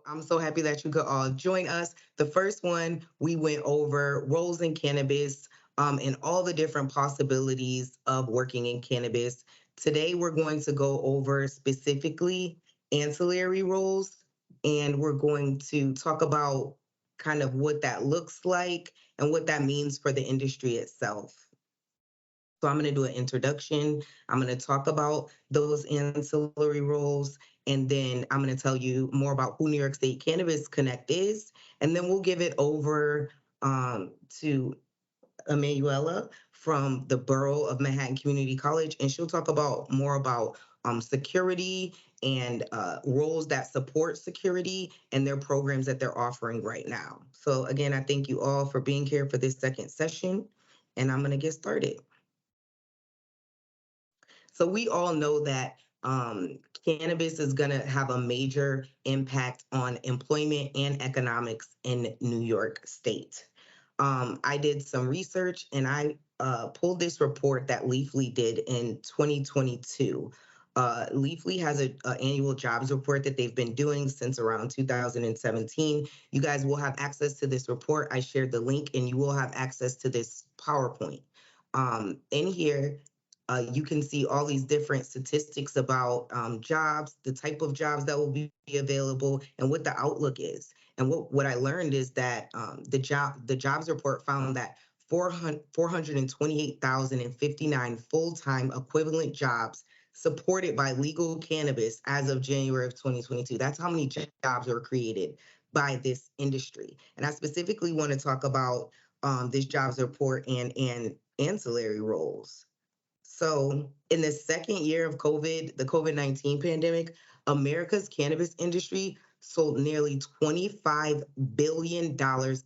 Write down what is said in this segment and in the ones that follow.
I'm so happy that you could all join us. The first one, we went over roles in cannabis and all the different possibilities of working in cannabis. Today, we're going to go over specifically ancillary roles, and we're going to talk about kind of what that looks like and what that means for the industry itself. So I'm going to do an introduction. I'm going to talk about those ancillary roles, and then I'm going to tell you more about who New York State Cannabis Connect is, and then we'll give it over to Emanuela from the Borough of Manhattan Community College, and she'll talk about more about security and roles that support security and their programs that they're offering right now. So again, I thank you all for being here for this second session, and I'm going to get started. So we all know that cannabis is going to have a major impact on employment and economics in New York State. I did some research and I pulled this report that Leafly did in 2022. Leafly has an annual jobs report that they've been doing since around 2017. You guys will have access to this report. I shared the link and you will have access to this PowerPoint. In here, you can see all these different statistics about jobs, the type of jobs that will be available, and what the outlook is. And what I learned is that the jobs report found that 428,059 full-time equivalent jobs supported by legal cannabis as of January of 2022. That's how many jobs were created by this industry. And I specifically want to talk about this jobs report and ancillary roles. So, in the second year of COVID, the COVID-19 pandemic, America's cannabis industry sold nearly $25 billion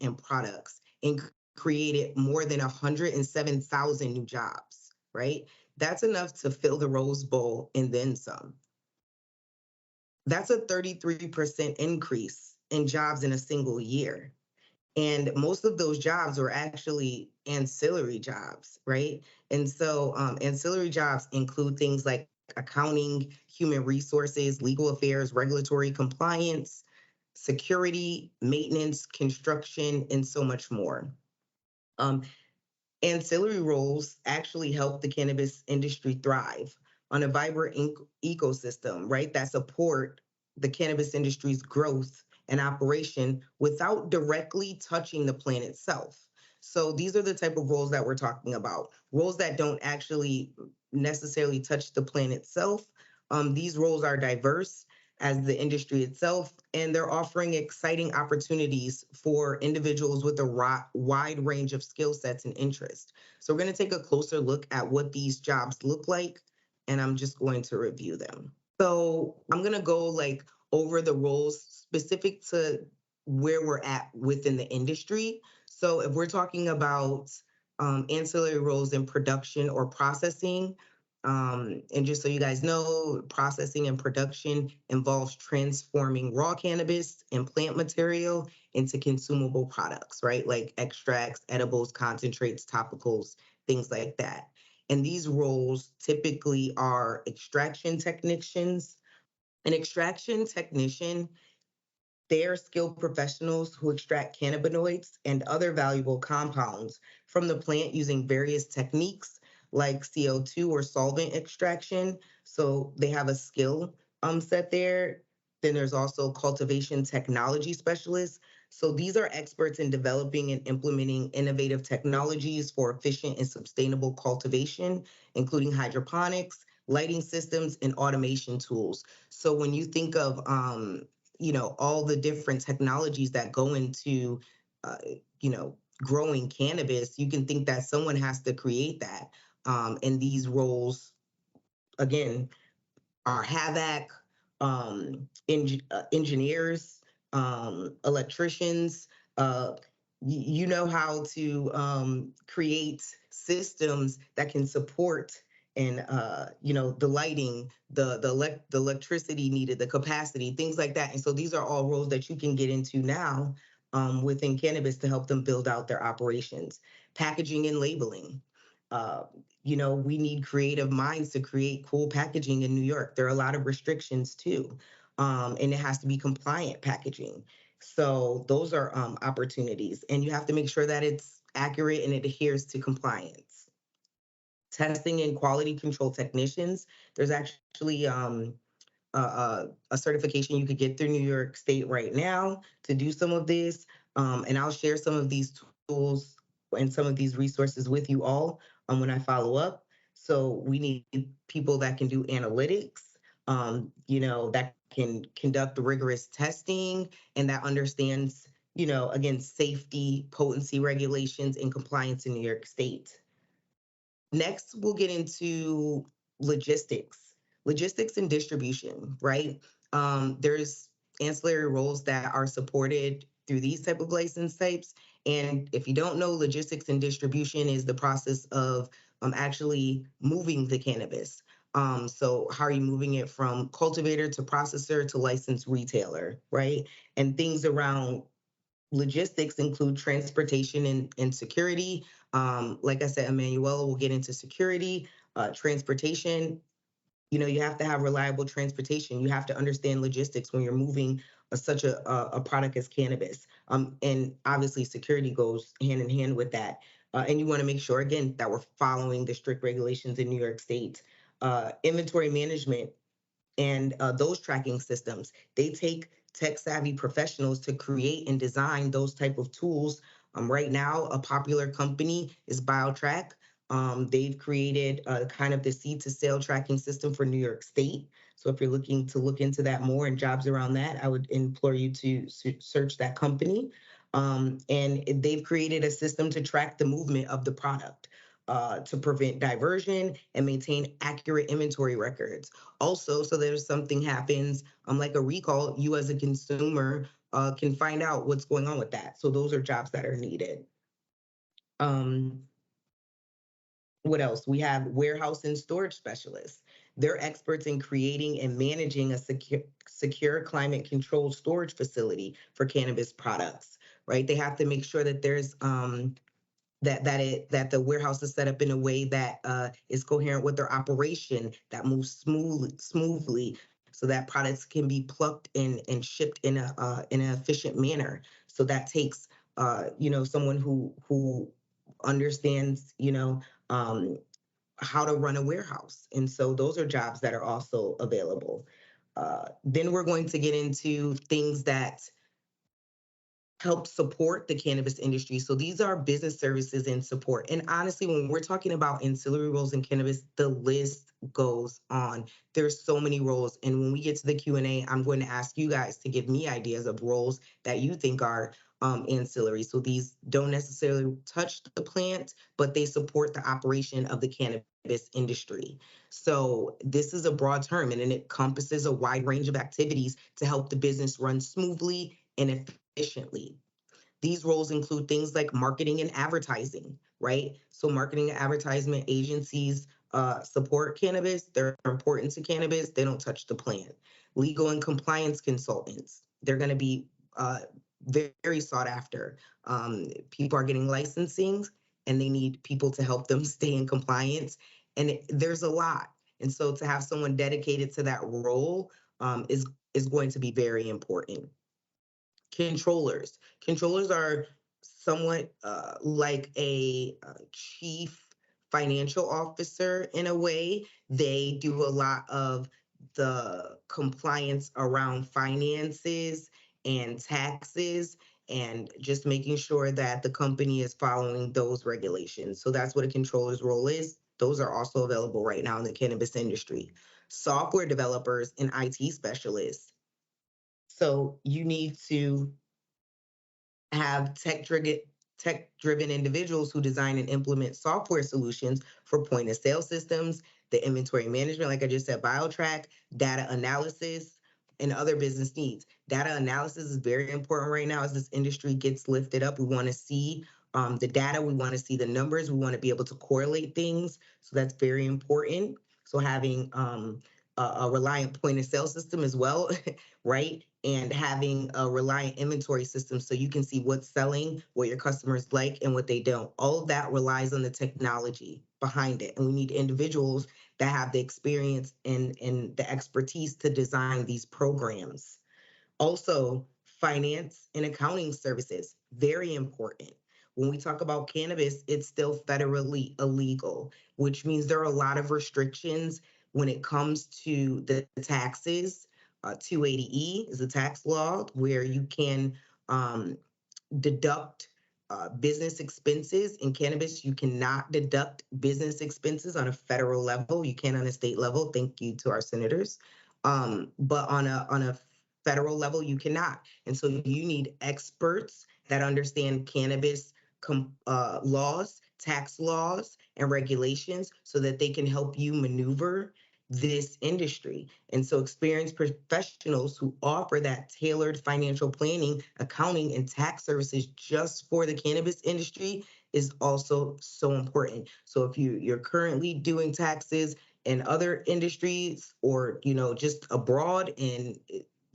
in products and created more than 107,000 new jobs, right? That's enough to fill the Rose Bowl and then some. That's a 33% increase in jobs in a single year. And most of those jobs were actually ancillary jobs, right? And so ancillary jobs include things like accounting, human resources, legal affairs, regulatory compliance, security, maintenance, construction, and so much more. Um, Ancillary roles actually help the cannabis industry thrive on a vibrant ecosystem, right, that support the cannabis industry's growth and operation without directly touching the plant itself. So these are the type of roles that we're talking about, roles that don't actually necessarily touch the plant itself. These roles are diverse as the industry itself, and they're offering exciting opportunities for individuals with a wide range of skill sets and interests. So we're going to take a closer look at what these jobs look like, and I'm just going to review them. So I'm going to go like over the roles specific to where we're at within the industry. So if we're talking about ancillary roles in production or processing, and just so you guys know, processing and production involves transforming raw cannabis and plant material into consumable products, right? Like extracts, edibles, concentrates, topicals, things like that. And these roles typically are extraction technicians. An extraction technician, they are skilled professionals who extract cannabinoids and other valuable compounds from the plant using various techniques like CO2 or solvent extraction. So they have a skill set there. Then there's also cultivation technology specialists. So these are experts in developing and implementing innovative technologies for efficient and sustainable cultivation, including hydroponics, lighting systems, and automation tools. So when you think of all the different technologies that go into uh, you know growing cannabis, you can think that someone has to create that. And these roles again are havoc, engineers, electricians. You know how to create systems that can support and the lighting, the electricity needed, the capacity, things like that. And so these are all roles that you can get into now within cannabis to help them build out their operations. Packaging and labeling. Uh, we need creative minds to create cool packaging in New York. There are a lot of restrictions too. and it has to be compliant packaging. So those are opportunities, and you have to make sure that it's accurate and it adheres to compliance. Testing and quality control technicians. There's actually a certification you could get through New York State right now to do some of this. And I'll share some of these tools and some of these resources with you all when I follow up. So we need people that can do analytics, that can conduct rigorous testing and that understands, again, safety, potency regulations, and compliance in New York State. Next, we'll get into logistics, logistics and distribution, right? There's ancillary roles that are supported through these type of license types. And if you don't know, logistics and distribution is the process of actually moving the cannabis. So how are you moving it from cultivator to processor to licensed retailer, right? And things around logistics include transportation and security. Like I said, Emanuela will get into security, transportation. You have to have reliable transportation. You have to understand logistics when you're moving such a product as cannabis. And obviously, security goes hand in hand with that. And you want to make sure, again, that we're following the strict regulations in New York State. Inventory management and those tracking systems, they take tech savvy professionals to create and design those type of tools. Right now a popular company is BioTrack. They've created kind of the seed to sale tracking system for New York State. So if you're looking to look into that more and jobs around that, I would implore you to search that company. And they've created a system to track the movement of the product, to prevent diversion and maintain accurate inventory records. Also, so there's something happens, like a recall, you as a consumer can find out what's going on with that. So those are jobs that are needed. Um, what else? We have warehouse and storage specialists. They're experts in creating and managing a secure climate controlled storage facility for cannabis products, right? They have to make sure that there's that the warehouse is set up in a way that is coherent with their operation, that moves smoothly, so that products can be plucked and shipped in an efficient manner. So that takes someone who understands um, how to run a warehouse, and so those are jobs that are also available. Then we're going to get into things that help support the cannabis industry. So these are business services and support. And honestly, when we're talking about ancillary roles in cannabis, the list goes on. There's so many roles. And when we get to the Q&A, I'm going to ask you guys to give me ideas of roles that you think are ancillary. So these don't necessarily touch the plant, but they support the operation of the cannabis industry. So this is a broad term and it encompasses a wide range of activities to help the business run smoothly and efficiently. These roles include things like marketing and advertising, right? So marketing and advertisement agencies support cannabis. They're important to cannabis. They don't touch the plant. Legal and compliance consultants. They're going to be very sought after. People are getting licensing and they need people to help them stay in compliance. And there's a lot. And so to have someone dedicated to that role is going to be very important. Controllers are somewhat like a chief financial officer in a way. They do a lot of the compliance around finances and taxes and just making sure that the company is following those regulations. So that's what a controller's role is. Those are also available right now in the cannabis industry. Software developers and IT specialists. So you need to have tech-driven individuals who design and implement software solutions for point of sale systems, the inventory management, like I just said, BioTrack, data analysis, and other business needs. Data analysis is very important right now as this industry gets lifted up. We want to see the data, we want to see the numbers, we want to be able to correlate things. So that's very important. So having a reliant point of sale system as well, right? And having a reliant inventory system so you can see what's selling, what your customers like, and what they don't. All of that relies on the technology behind it. And we need individuals that have the experience and the expertise to design these programs. Also, finance and accounting services, very important. When we talk about cannabis, it's still federally illegal, which means there are a lot of restrictions when it comes to the taxes. 280E is a tax law where you can um, deduct business expenses. In cannabis, you cannot deduct business expenses on a federal level. You can on a state level. Thank you to our senators. But on a federal level, you cannot. And so you need experts that understand cannabis laws, tax laws, and regulations so that they can help you maneuver this industry. And so experienced professionals who offer that tailored financial planning, accounting, and tax services just for the cannabis industry is also so important. So if you're currently doing taxes in other industries or, just abroad and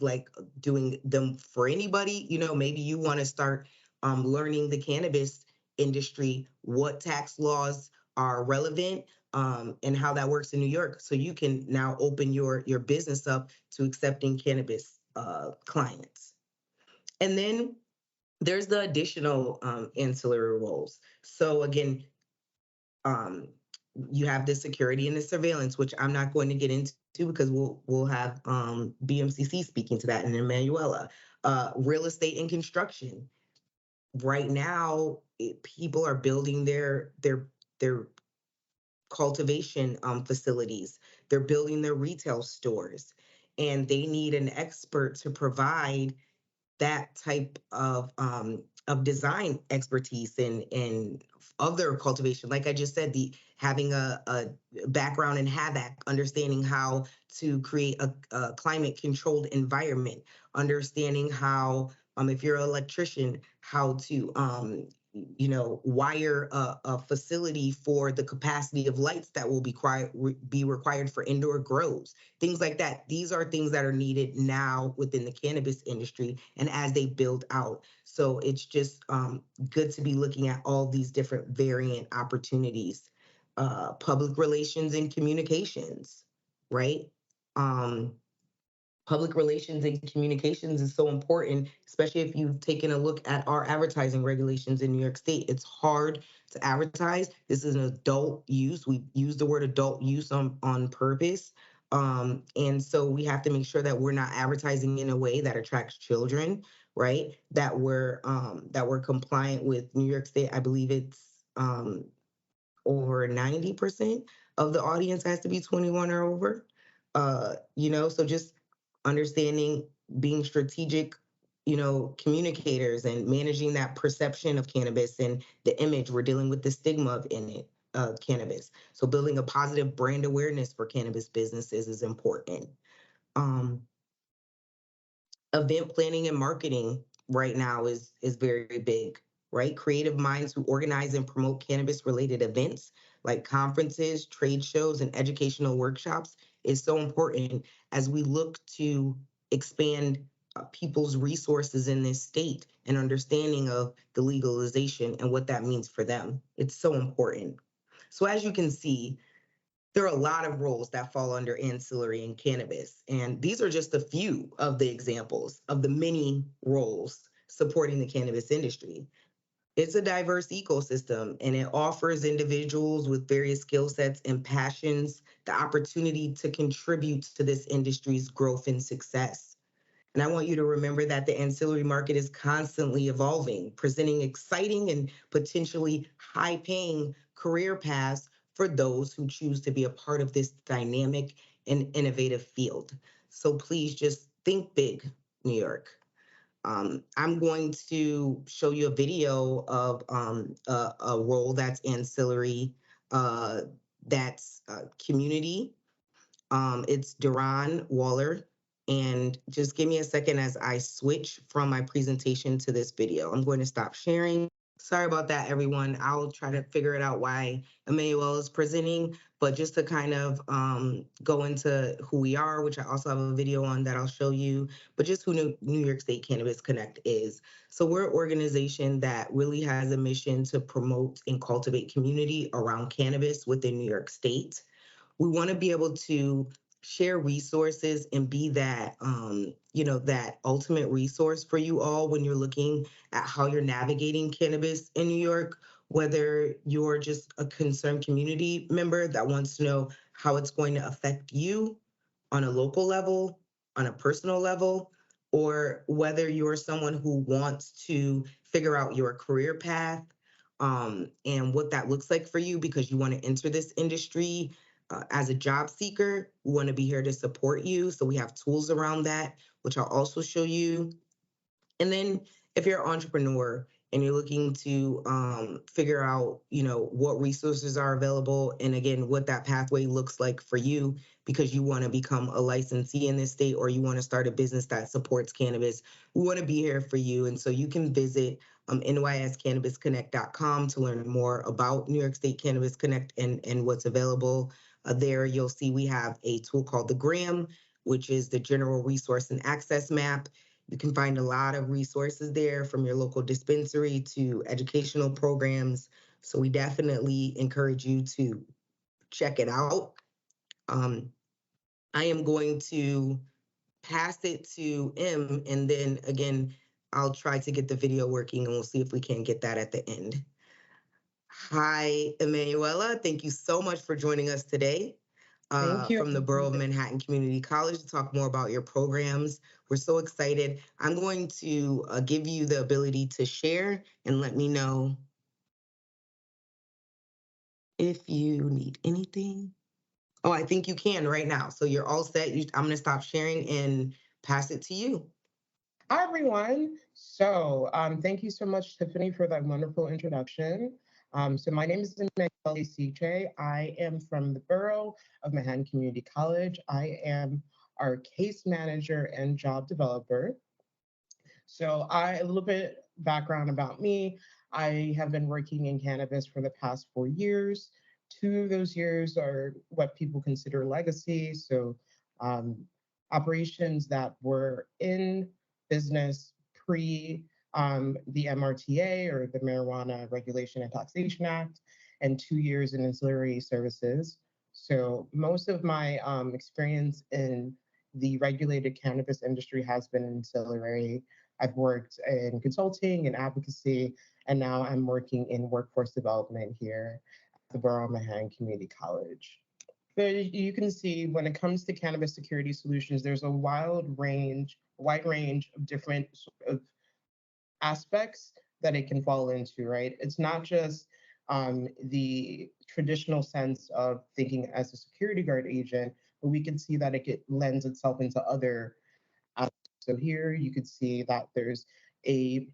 like doing them for anybody, maybe you want to start learning the cannabis industry, what tax laws are relevant, and how that works in New York. So you can now open your business up to accepting cannabis clients. And then there's the additional ancillary roles. So again, um, you have the security and the surveillance, which I'm not going to get into because we'll have BMCC speaking to that, and Emanuela. Real estate and construction. Right now, people are building their cultivation facilities. They're building their retail stores, and they need an expert to provide that type of design expertise and other cultivation. Like I just said, the having a background in havoc, understanding how to create a climate controlled environment, understanding how if you're an electrician, how to wire a facility for the capacity of lights that will be required for indoor grows, things like that. These are things that are needed now within the cannabis industry and as they build out. So it's just good to be looking at all these different variant opportunities. Public relations and communications, right? Um, Public relations and communications is so important, especially if you've taken a look at our advertising regulations in New York State. It's hard to advertise. This is an adult use. We use the word adult use on purpose. And so we have to make sure that we're not advertising in a way that attracts children, right? That we're compliant with New York State. I believe it's over 90% of the audience has to be 21 or over. So just understanding, being strategic, communicators and managing that perception of cannabis and the image. We're dealing with the stigma of in it, cannabis. So building a positive brand awareness for cannabis businesses is important. Um, Event planning and marketing right now is very big, right? Creative minds who organize and promote cannabis related events like conferences, trade shows, and educational workshops is so important as we look to expand people's resources in this state and understanding of the legalization and what that means for them. It's so important. So as you can see, there are a lot of roles that fall under ancillary in cannabis, and these are just a few of the examples of the many roles supporting the cannabis industry. It's a diverse ecosystem, and it offers individuals with various skill sets and passions the opportunity to contribute to this industry's growth and success. And I want you to remember that the ancillary market is constantly evolving, presenting exciting and potentially high paying career paths for those who choose to be a part of this dynamic and innovative field. So please just think big, New York. I'm going to show you a video of a role that's ancillary, that's community. It's Duran Waller. And just give me a second as I switch from my presentation to this video. I'm going to stop sharing. Sorry about that, everyone. I'll try to figure it out why Emmanuel is presenting, but just to kind of go into who we are, which I also have a video on that I'll show you, but just who New York State Cannabis Connect is. So we're an organization that really has a mission to promote and cultivate community around cannabis within New York State. We want to be able to share resources and be that, that ultimate resource for you all when you're looking at how you're navigating cannabis in New York, whether you're just a concerned community member that wants to know how it's going to affect you on a local level, on a personal level, or whether you're someone who wants to figure out your career path, and what that looks like for you because you want to enter this industry as a job seeker. We want to be here to support you. So we have tools around that, which I'll also show you. And then if you're an entrepreneur and you're looking to figure out, what resources are available, and again, what that pathway looks like for you because you want to become a licensee in this state or you want to start a business that supports cannabis, we want to be here for you. And so you can visit nyscannabisconnect.com to learn more about New York State Cannabis Connect and what's available. There you'll see we have a tool called the GRAM, which is the General Resource and Access Map. You can find a lot of resources there from your local dispensary to educational programs. So we definitely encourage you to check it out. Um, I am going to pass it to M, and then again, I'll try to get the video working and we'll see if we can get that at the end. Hi, Emanuela. Thank you so much for joining us today. Thank you. From the Borough of Manhattan Community College to talk more about your programs. We're so excited. I'm going to give you the ability to share and let me know if you need anything. Oh, I think you can right now. So you're all set. I'm going to stop sharing and pass it to you. Hi, everyone. Thank you so much, Tiffany, for that wonderful introduction. My name is Emanuela CJ. I am from the Borough of Manhattan Community College. I am our case manager and job developer. A little bit background about me. I have been working in cannabis for the past 4 years. 2 of those years are what people consider legacy. Um, Operations that were in business pre the MRTA, or the Marijuana Regulation and Taxation Act, and 2 years in ancillary services. So most of my experience in the regulated cannabis industry has been in ancillary. I've worked in consulting and advocacy, and now I'm working in workforce development here at the Borough of Manhattan Community College. But you can see when it comes to cannabis security solutions, there's a wide range of different sort of aspects that it can fall into, right? It's not just the traditional sense of thinking as a security guard agent, but we can see that lends itself into other aspects. So here you could see that there's a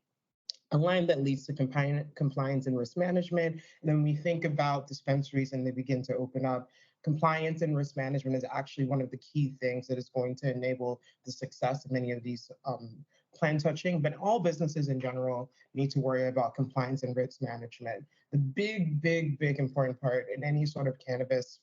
a line that leads to compliance and risk management. And then when we think about dispensaries and they begin to open up, compliance and risk management is actually one of the key things that is going to enable the success of many of these plan touching. But all businesses in general need to worry about compliance and risk management. The big important part in any sort of cannabis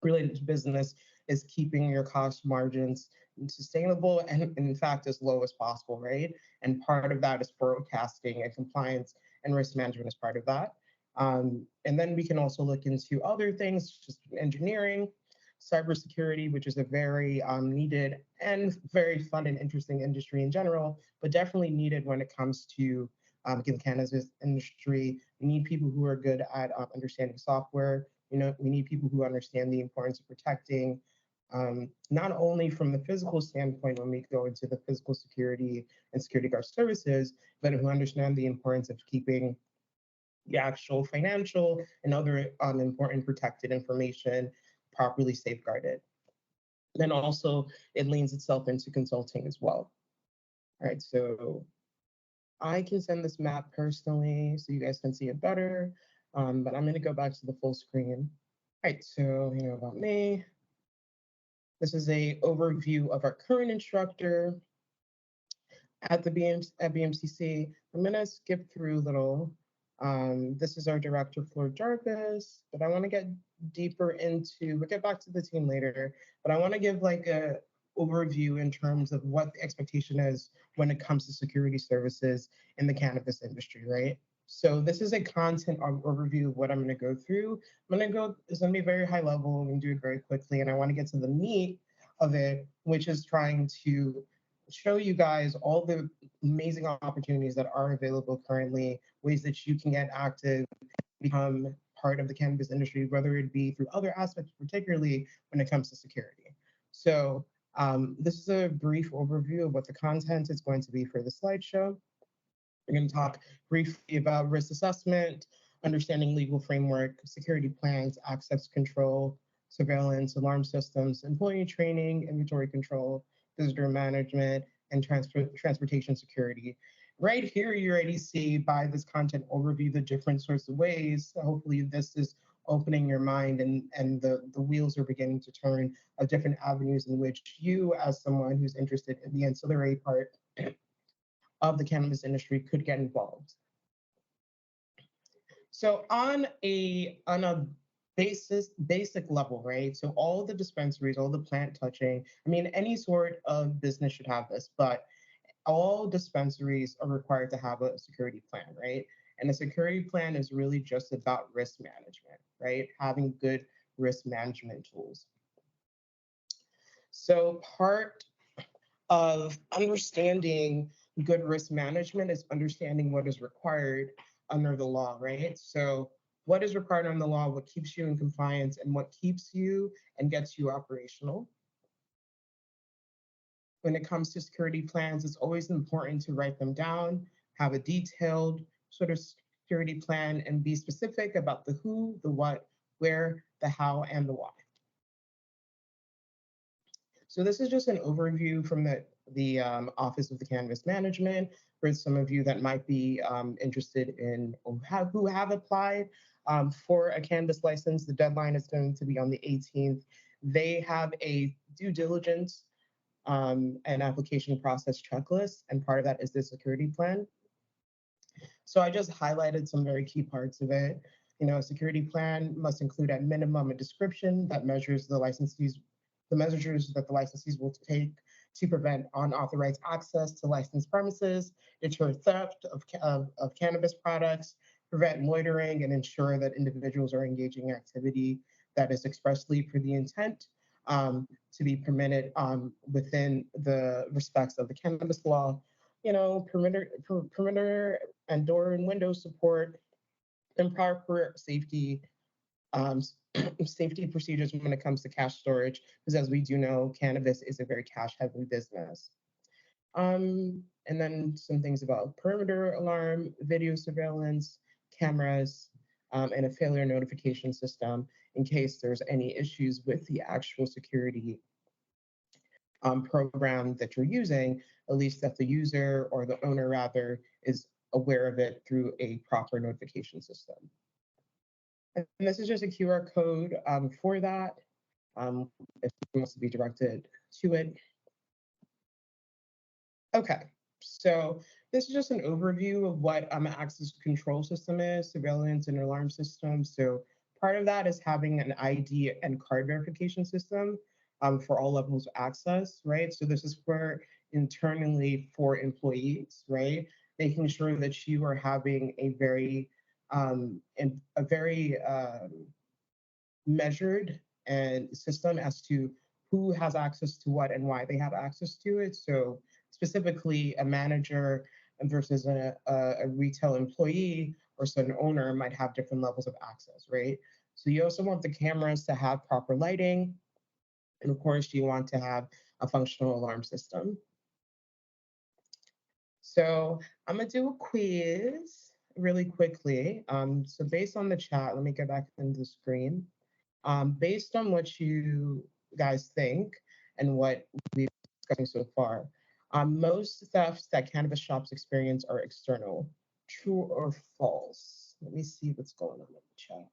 related to business is keeping your cost margins sustainable and in fact as low as possible, right? And part of that is forecasting, and compliance and risk management is part of that. And then we can also look into other things, just engineering, cybersecurity, which is a very needed and very fun and interesting industry in general, but definitely needed when it comes to the cannabis industry. We need people who are good at understanding software. We need people who understand the importance of protecting, not only from the physical standpoint when we go into the physical security and security guard services, but who understand the importance of keeping the actual financial and other important protected information properly safeguarded. Then also it leans itself into consulting as well. All right, so I can send this map personally so you guys can see it better, but I'm going to go back to the full screen. All right, so about me. This is a overview of our current instructor at BMCC. I'm gonna skip through a little. This is our director, Floor Jarvis, but I want to get deeper into, we'll get back to the team later, but I want to give like a overview in terms of what the expectation is when it comes to security services in the cannabis industry, right? So this is a content overview of what I'm going to go through. It's going to be very high level. I'm going to do it very quickly. And I want to get to the meat of it, which is trying to show you guys all the amazing opportunities that are available currently, ways that you can get active, become part of the cannabis industry, whether it be through other aspects, particularly when it comes to security. So this is a brief overview of what the content is going to be for the slideshow. We're going to talk briefly about risk assessment, understanding legal framework, security plans, access control, surveillance, alarm systems, employee training, inventory control, visitor management, and transportation security. Right here, you already see by this content overview the different sorts of ways. So hopefully, this is opening your mind and the wheels are beginning to turn of different avenues in which you, as someone who's interested in the ancillary part of the cannabis industry, could get involved. So on a basic level, right? So all the dispensaries, all the plant touching, I mean, any sort of business should have this, but all dispensaries are required to have a security plan, right? And a security plan is really just about risk management, right? Having good risk management tools. So part of understanding good risk management is understanding what is required under the law, right? So, what is required under the law, what keeps you in compliance, and what keeps you and gets you operational. When it comes to security plans, it's always important to write them down, have a detailed sort of security plan, and be specific about the who, the what, where, the how, and the why. So this is just an overview from the Office of the Cannabis Management for some of you that might be interested in who have applied for a cannabis license. The deadline is going to be on the 18th. They have a due diligence and application process checklist, and part of that is the security plan. So I just highlighted some very key parts of it. You know, a security plan must include at minimum a description that measures the measures that the licensees will take to prevent unauthorized access to licensed premises, deter theft of cannabis products, prevent loitering, and ensure that individuals are engaging in activity that is expressly per the intent to be permitted within the respects of the cannabis law. You know, perimeter and door and window support, and proper safety um, safety procedures when it comes to cash storage, because as we do know, cannabis is a very cash-heavy business. And then some things about perimeter alarm, video surveillance, cameras, and a failure notification system in case there's any issues with the actual security program that you're using, at least that the user or the owner rather is aware of it through a proper notification system. And this is just a QR code for that if it wants to be directed to it. Okay, so this is just an overview of what an access control system is, surveillance and alarm system. So part of that is having an ID and card verification system for all levels of access, right? So this is for internally for employees, right? Making sure that you are having a very measured and system as to who has access to what and why they have access to it. So specifically, a manager versus a retail employee or so an owner might have different levels of access, right? So you also want the cameras to have proper lighting. And of course, you want to have a functional alarm system. So I'm gonna do a quiz really quickly. So based on the chat, let me get back into the screen. Based on what you guys think and what we've discussed so far, most thefts that cannabis shops experience are external. True or false? Let me see what's going on in the chat.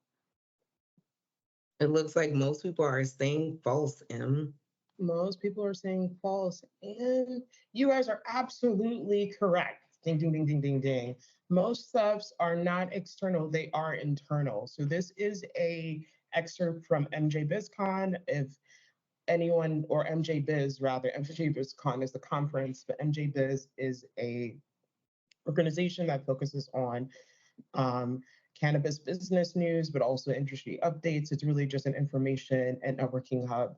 It looks like most people are saying false, M. Most people are saying false, and you guys are absolutely correct. Ding, ding, ding, ding, ding, ding. Most thefts are not external, they are internal. So this is a excerpt from MJ BizCon. If anyone, or MJ Biz rather, MJ BizCon is the conference, but MJ Biz is a organization that focuses on um, cannabis business news, but also industry updates. It's really just an information and networking hub.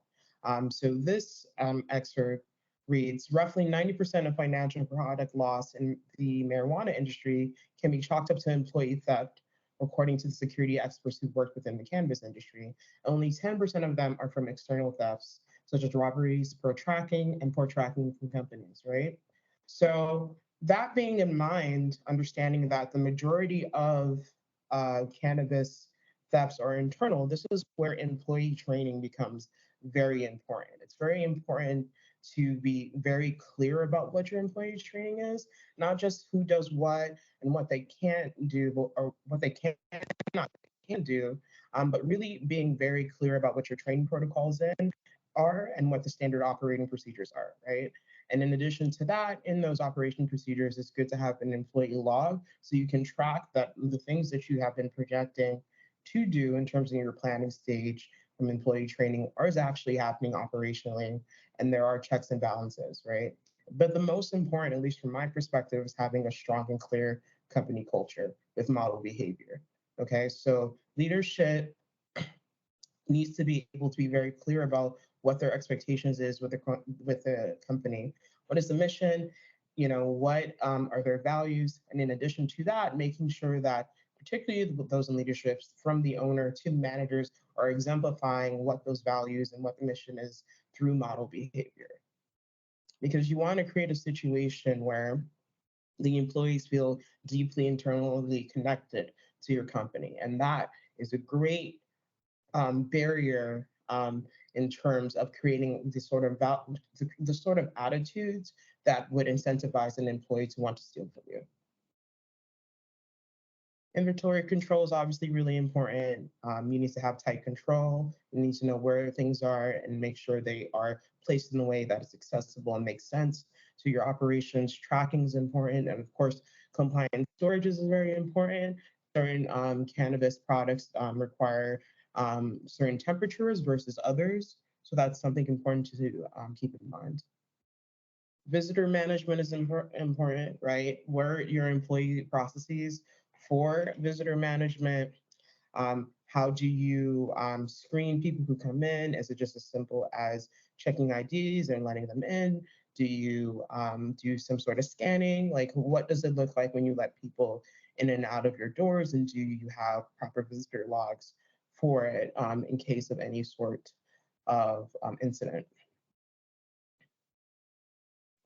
So this excerpt reads, roughly 90% of financial product loss in the marijuana industry can be chalked up to employee theft, according to the security experts who worked within the cannabis industry. Only 10% of them are from external thefts, such as robberies, poor tracking, and poor tracking from companies, right? So that being in mind, understanding that the majority of cannabis thefts are internal, this is where employee training becomes very important. It's very important to be very clear about what your employee training is, not just who does what and what they can't do or what they not can do, but really being very clear about what your training protocols in are and what the standard operating procedures are, right? And in addition to that, in those operation procedures, it's good to have an employee log so you can track that the things that you have been projecting to do in terms of your planning stage from employee training are is actually happening operationally, and there are checks and balances, right? But the most important, at least from my perspective, is having a strong and clear company culture with model behavior. Okay, so leadership needs to be able to be very clear about what their expectations is with the company. What is the mission? You know, what are their values? And in addition to that, making sure that particularly those in leadership, from the owner to managers, are exemplifying what those values and what the mission is through model behavior. Because you want to create a situation where the employees feel deeply internally connected to your company. And that is a great barrier in terms of creating the sort of attitudes that would incentivize an employee to want to steal from you. Inventory control is obviously really important. You need to have tight control. You need to know where things are and make sure they are placed in a way that is accessible and makes sense to your operations. Tracking is important. And of course, compliant storage is very important. Certain cannabis products require certain temperatures versus others. So that's something important to keep in mind. Visitor management is important, right? What are your employee processes for visitor management? How do you screen people who come in? Is it just as simple as checking IDs and letting them in? Do you do some sort of scanning? Like, what does it look like when you let people in and out of your doors? And do you have proper visitor logs for it in case of any sort of incident?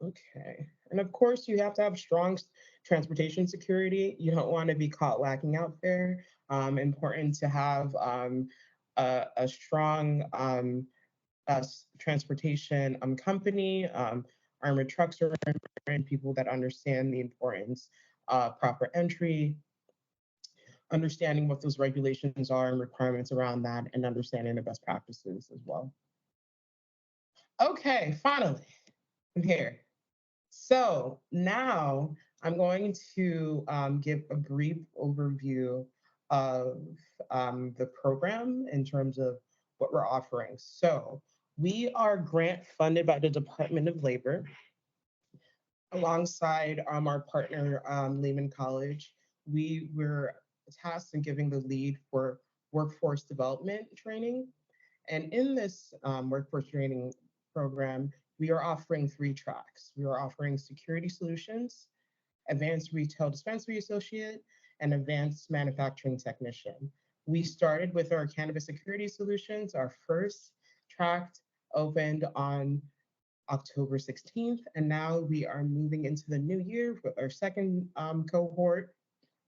Okay. And of course, you have to have strong transportation security. You don't want to be caught lacking out there. Important to have a strong transportation company. Armored trucks are important, people that understand the importance of proper entry, understanding what those regulations are and requirements around that, and understanding the best practices as well. Okay, finally, I'm here. So now I'm going to give a brief overview of the program in terms of what we're offering. So we are grant funded by the Department of Labor alongside our partner, Lehman College. We were tasked in giving the lead for workforce development training. And in this workforce training program, we are offering three tracks. We are offering security solutions, advanced retail dispensary associate, and advanced manufacturing technician. We started with our cannabis security solutions. Our first track opened on October 16th, and now we are moving into the new year with our second cohort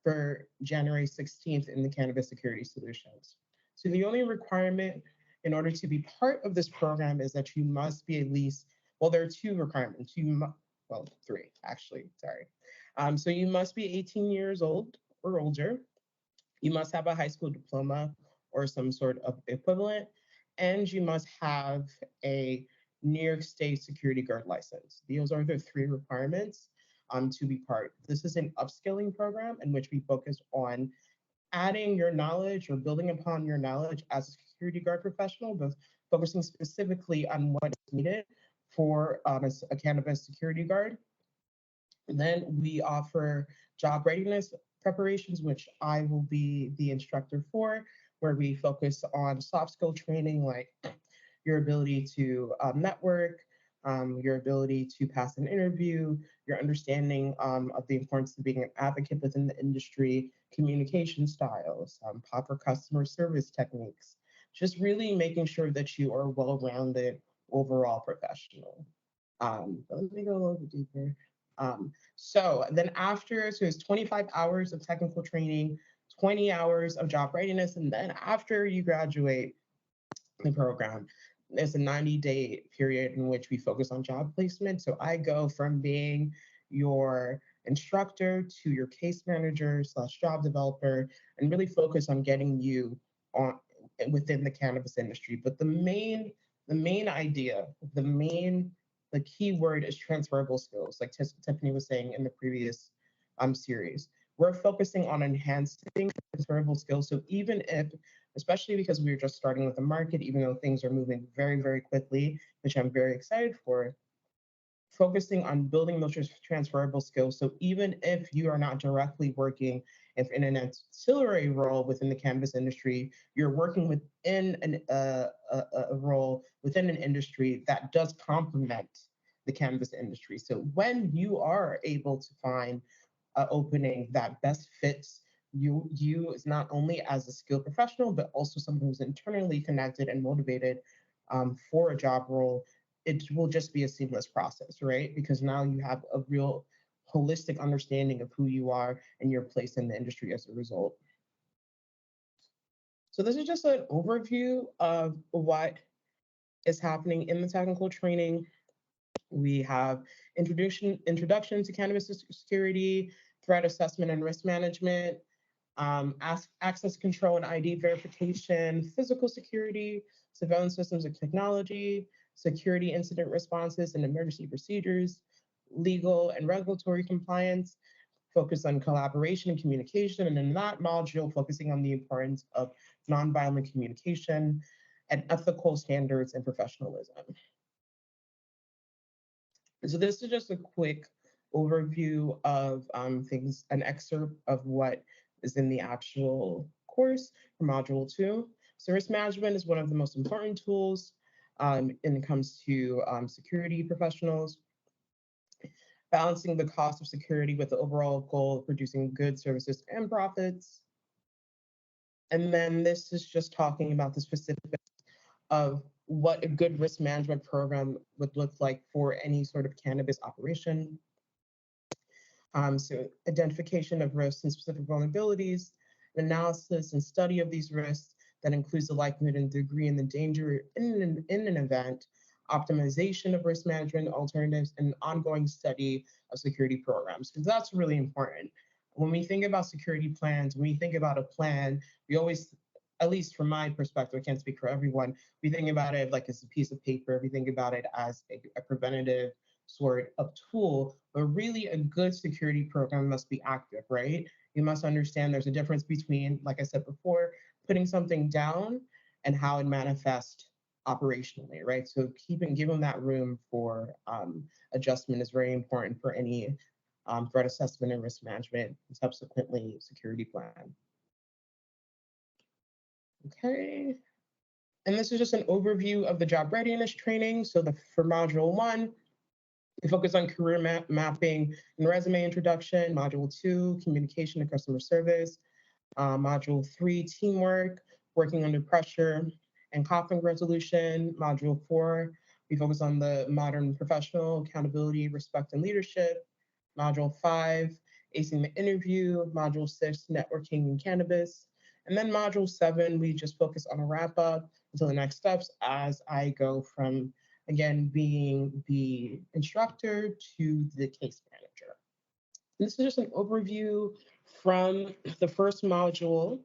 for January 16th in the cannabis security solutions. So the only requirement in order to be part of this program is that you must be at least, well, there are two requirements. Well, three actually, sorry. So you must be 18 years old or older. You must have a high school diploma or some sort of equivalent, and you must have a New York State security guard license. Those are the three requirements to be part. This is an upskilling program in which we focus on adding your knowledge or building upon your knowledge as a security guard professional, but focusing specifically on what is needed for a cannabis security guard. And then we offer job readiness preparations, which I will be the instructor for, where we focus on soft skill training like your ability to network, your ability to pass an interview, your understanding of the importance of being an advocate within the industry, communication styles, proper customer service techniques, just really making sure that you are well rounded overall professional. But let me go a little bit deeper. So then after, so it's 25 hours of technical training, 20 hours of job readiness, and then after you graduate, the program. It's a 90-day period in which we focus on job placement. So I go from being your instructor to your case manager slash job developer and really focus on getting you on within the cannabis industry. But the main idea, the key word is transferable skills, like Tiffany was saying in the previous series. We're focusing on enhancing transferable skills. So even if, especially because we are just starting with the market, even though things are moving very, very quickly, which I'm very excited for, focusing on building those transferable skills. So even if you are not directly working in an ancillary role within the cannabis industry, you're working within a role within an industry that does complement the cannabis industry. So when you are able to find opening that best fits you is not only as a skilled professional, but also someone who's internally connected and motivated for a job role, it will just be a seamless process, right? Because now you have a real holistic understanding of who you are and your place in the industry as a result. So this is just an overview of what is happening in the technical training. We have introduction to cannabis security, threat assessment and risk management, access control and ID verification, physical security, surveillance systems and technology, security incident responses and emergency procedures, legal and regulatory compliance, focus on collaboration and communication, and in that module, focusing on the importance of nonviolent communication and ethical standards and professionalism. So this is just a quick overview of things, an excerpt of what is in the actual course for Module 2. So risk management is one of the most important tools when it comes to security professionals, balancing the cost of security with the overall goal of producing goods, services, and profits. And then this is just talking about the specifics of what a good risk management program would look like for any sort of cannabis operation. So identification of risks and specific vulnerabilities, analysis and study of these risks that includes the likelihood and degree and the danger in an event, optimization of risk management alternatives, and ongoing study of security programs, because that's really important. When we think about security plans, when we think about a plan, we always, at least from my perspective, I can't speak for everyone, we think about it like it's a piece of paper, we think about it as a preventative sort of tool, but really a good security program must be active, right? You must understand there's a difference between, like I said before, putting something down and how it manifests operationally, right? So giving that room for adjustment is very important for any threat assessment and risk management, and subsequently security plan. Okay. And this is just an overview of the job readiness training. So for Module 1, we focus on career mapping and resume introduction. Module 2, communication and customer service. Module 3, teamwork, working under pressure, and conflict resolution. Module 4, we focus on the modern professional, accountability, respect, and leadership. Module 5, acing the interview. Module 6, networking and cannabis. And then Module 7, we just focus on a wrap up until the next steps as I go from, again, being the instructor to the case manager. This is just an overview from the first module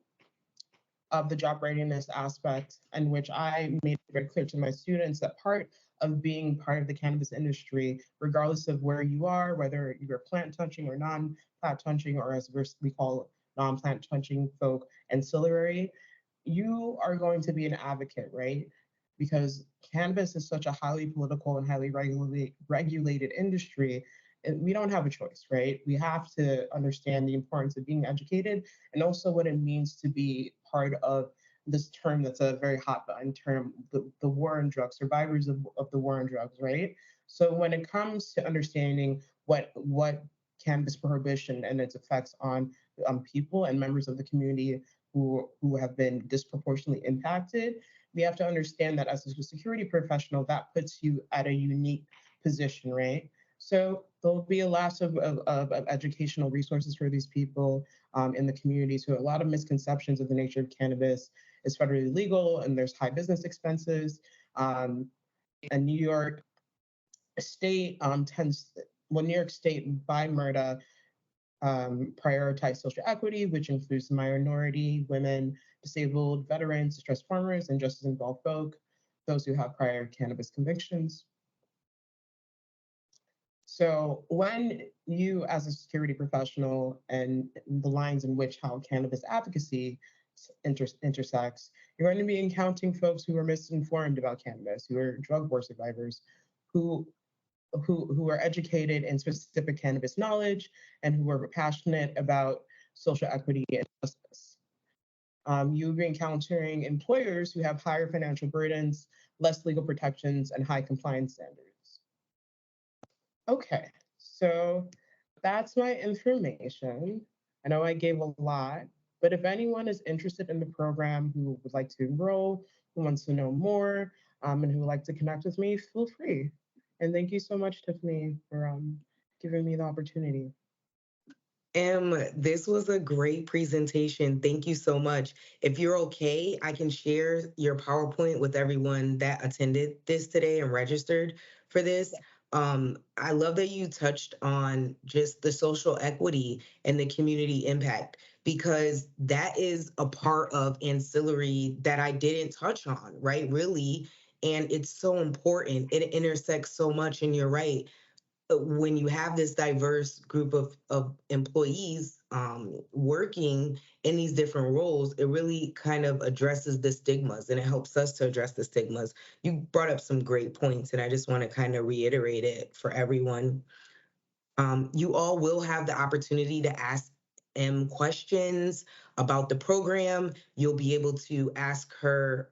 of the job readiness aspect, in which I made it very clear to my students that part of being part of the cannabis industry, regardless of where you are, whether you're plant touching or non-plant touching, or as we call non-plant touching folk, ancillary, you are going to be an advocate, right? Because cannabis is such a highly political and highly regulated industry. we don't have a choice, right? We have to understand the importance of being educated and also what it means to be part of this term that's a very hot button term, the war on drugs, survivors of the war on drugs, right? So when it comes to understanding what cannabis prohibition and its effects on people and members of the community who have been disproportionately impacted, we have to understand that as a security professional, that puts you at a unique position, right? So there'll be a loss of educational resources for these people in the community. So a lot of misconceptions of the nature of cannabis is federally legal and there's high business expenses. And New York State New York State by MRTA prioritize social equity, which includes minority, women, disabled, veterans, distressed farmers, and justice involved folk, those who have prior cannabis convictions. So when you, as a security professional, and the lines in which how cannabis advocacy intersects, you're going to be encountering folks who are misinformed about cannabis, who are drug war survivors, who who are educated in specific cannabis knowledge and who are passionate about social equity and justice. You'll be encountering employers who have higher financial burdens, less legal protections, and high compliance standards. Okay, so that's my information. I know I gave a lot, but if anyone is interested in the program who would like to enroll, who wants to know more, and who would like to connect with me, feel free. And thank you so much, Tiffany, for giving me the opportunity. This was a great presentation. Thank you so much. If you're okay, I can share your PowerPoint with everyone that attended this today and registered for this. I love that you touched on just the social equity and the community impact, because that is a part of Ancillary that I didn't touch on, right? Really. And it's so important. It intersects so much, and you're right, when you have this diverse group of employees working in these different roles, it really kind of addresses the stigmas, and it helps us to address the stigmas. You brought up some great points, and I just want to kind of reiterate it for everyone. You all will have the opportunity to ask questions about the program. You'll be able to ask her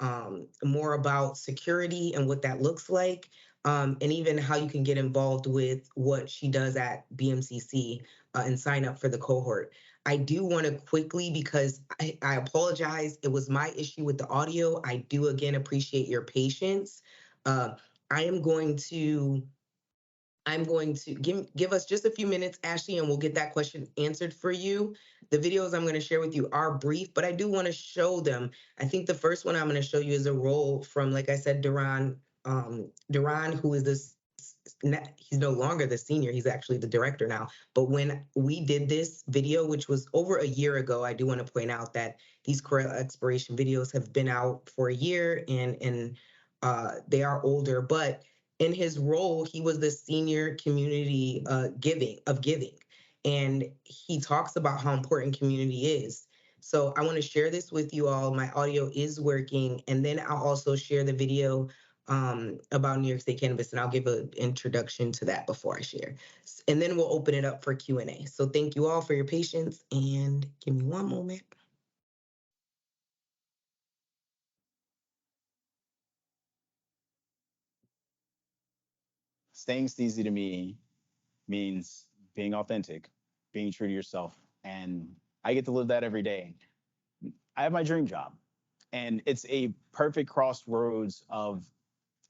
more about security and what that looks like, and even how you can get involved with what she does at BMCC and sign up for the cohort. I do want to quickly, because I apologize, it was my issue with the audio. I do again appreciate your patience. Uh, I am going to I'm going to give us just a few minutes, Ashley, and we'll get that question answered for you. The videos I'm going to share with you are brief, but I do want to show them. I think the first one I'm going to show you is a role from, like I said, Duran. Duran, who is this, he's no longer the senior, he's actually the director now. But when we did this video, which was over a year ago, I do want to point out that these career exploration videos have been out for a year, and they are older, but in his role, he was the senior community giving, and he talks about how important community is. So I want to share this with you all. My audio is working, and then I'll also share the video about New York State cannabis, and I'll give an introduction to that before I share, and then we'll open it up for Q&A. So thank you all for your patience, and give me one moment. Staying steezy to me means being authentic, being true to yourself. And I get to live that every day. I have my dream job, and it's a perfect crossroads of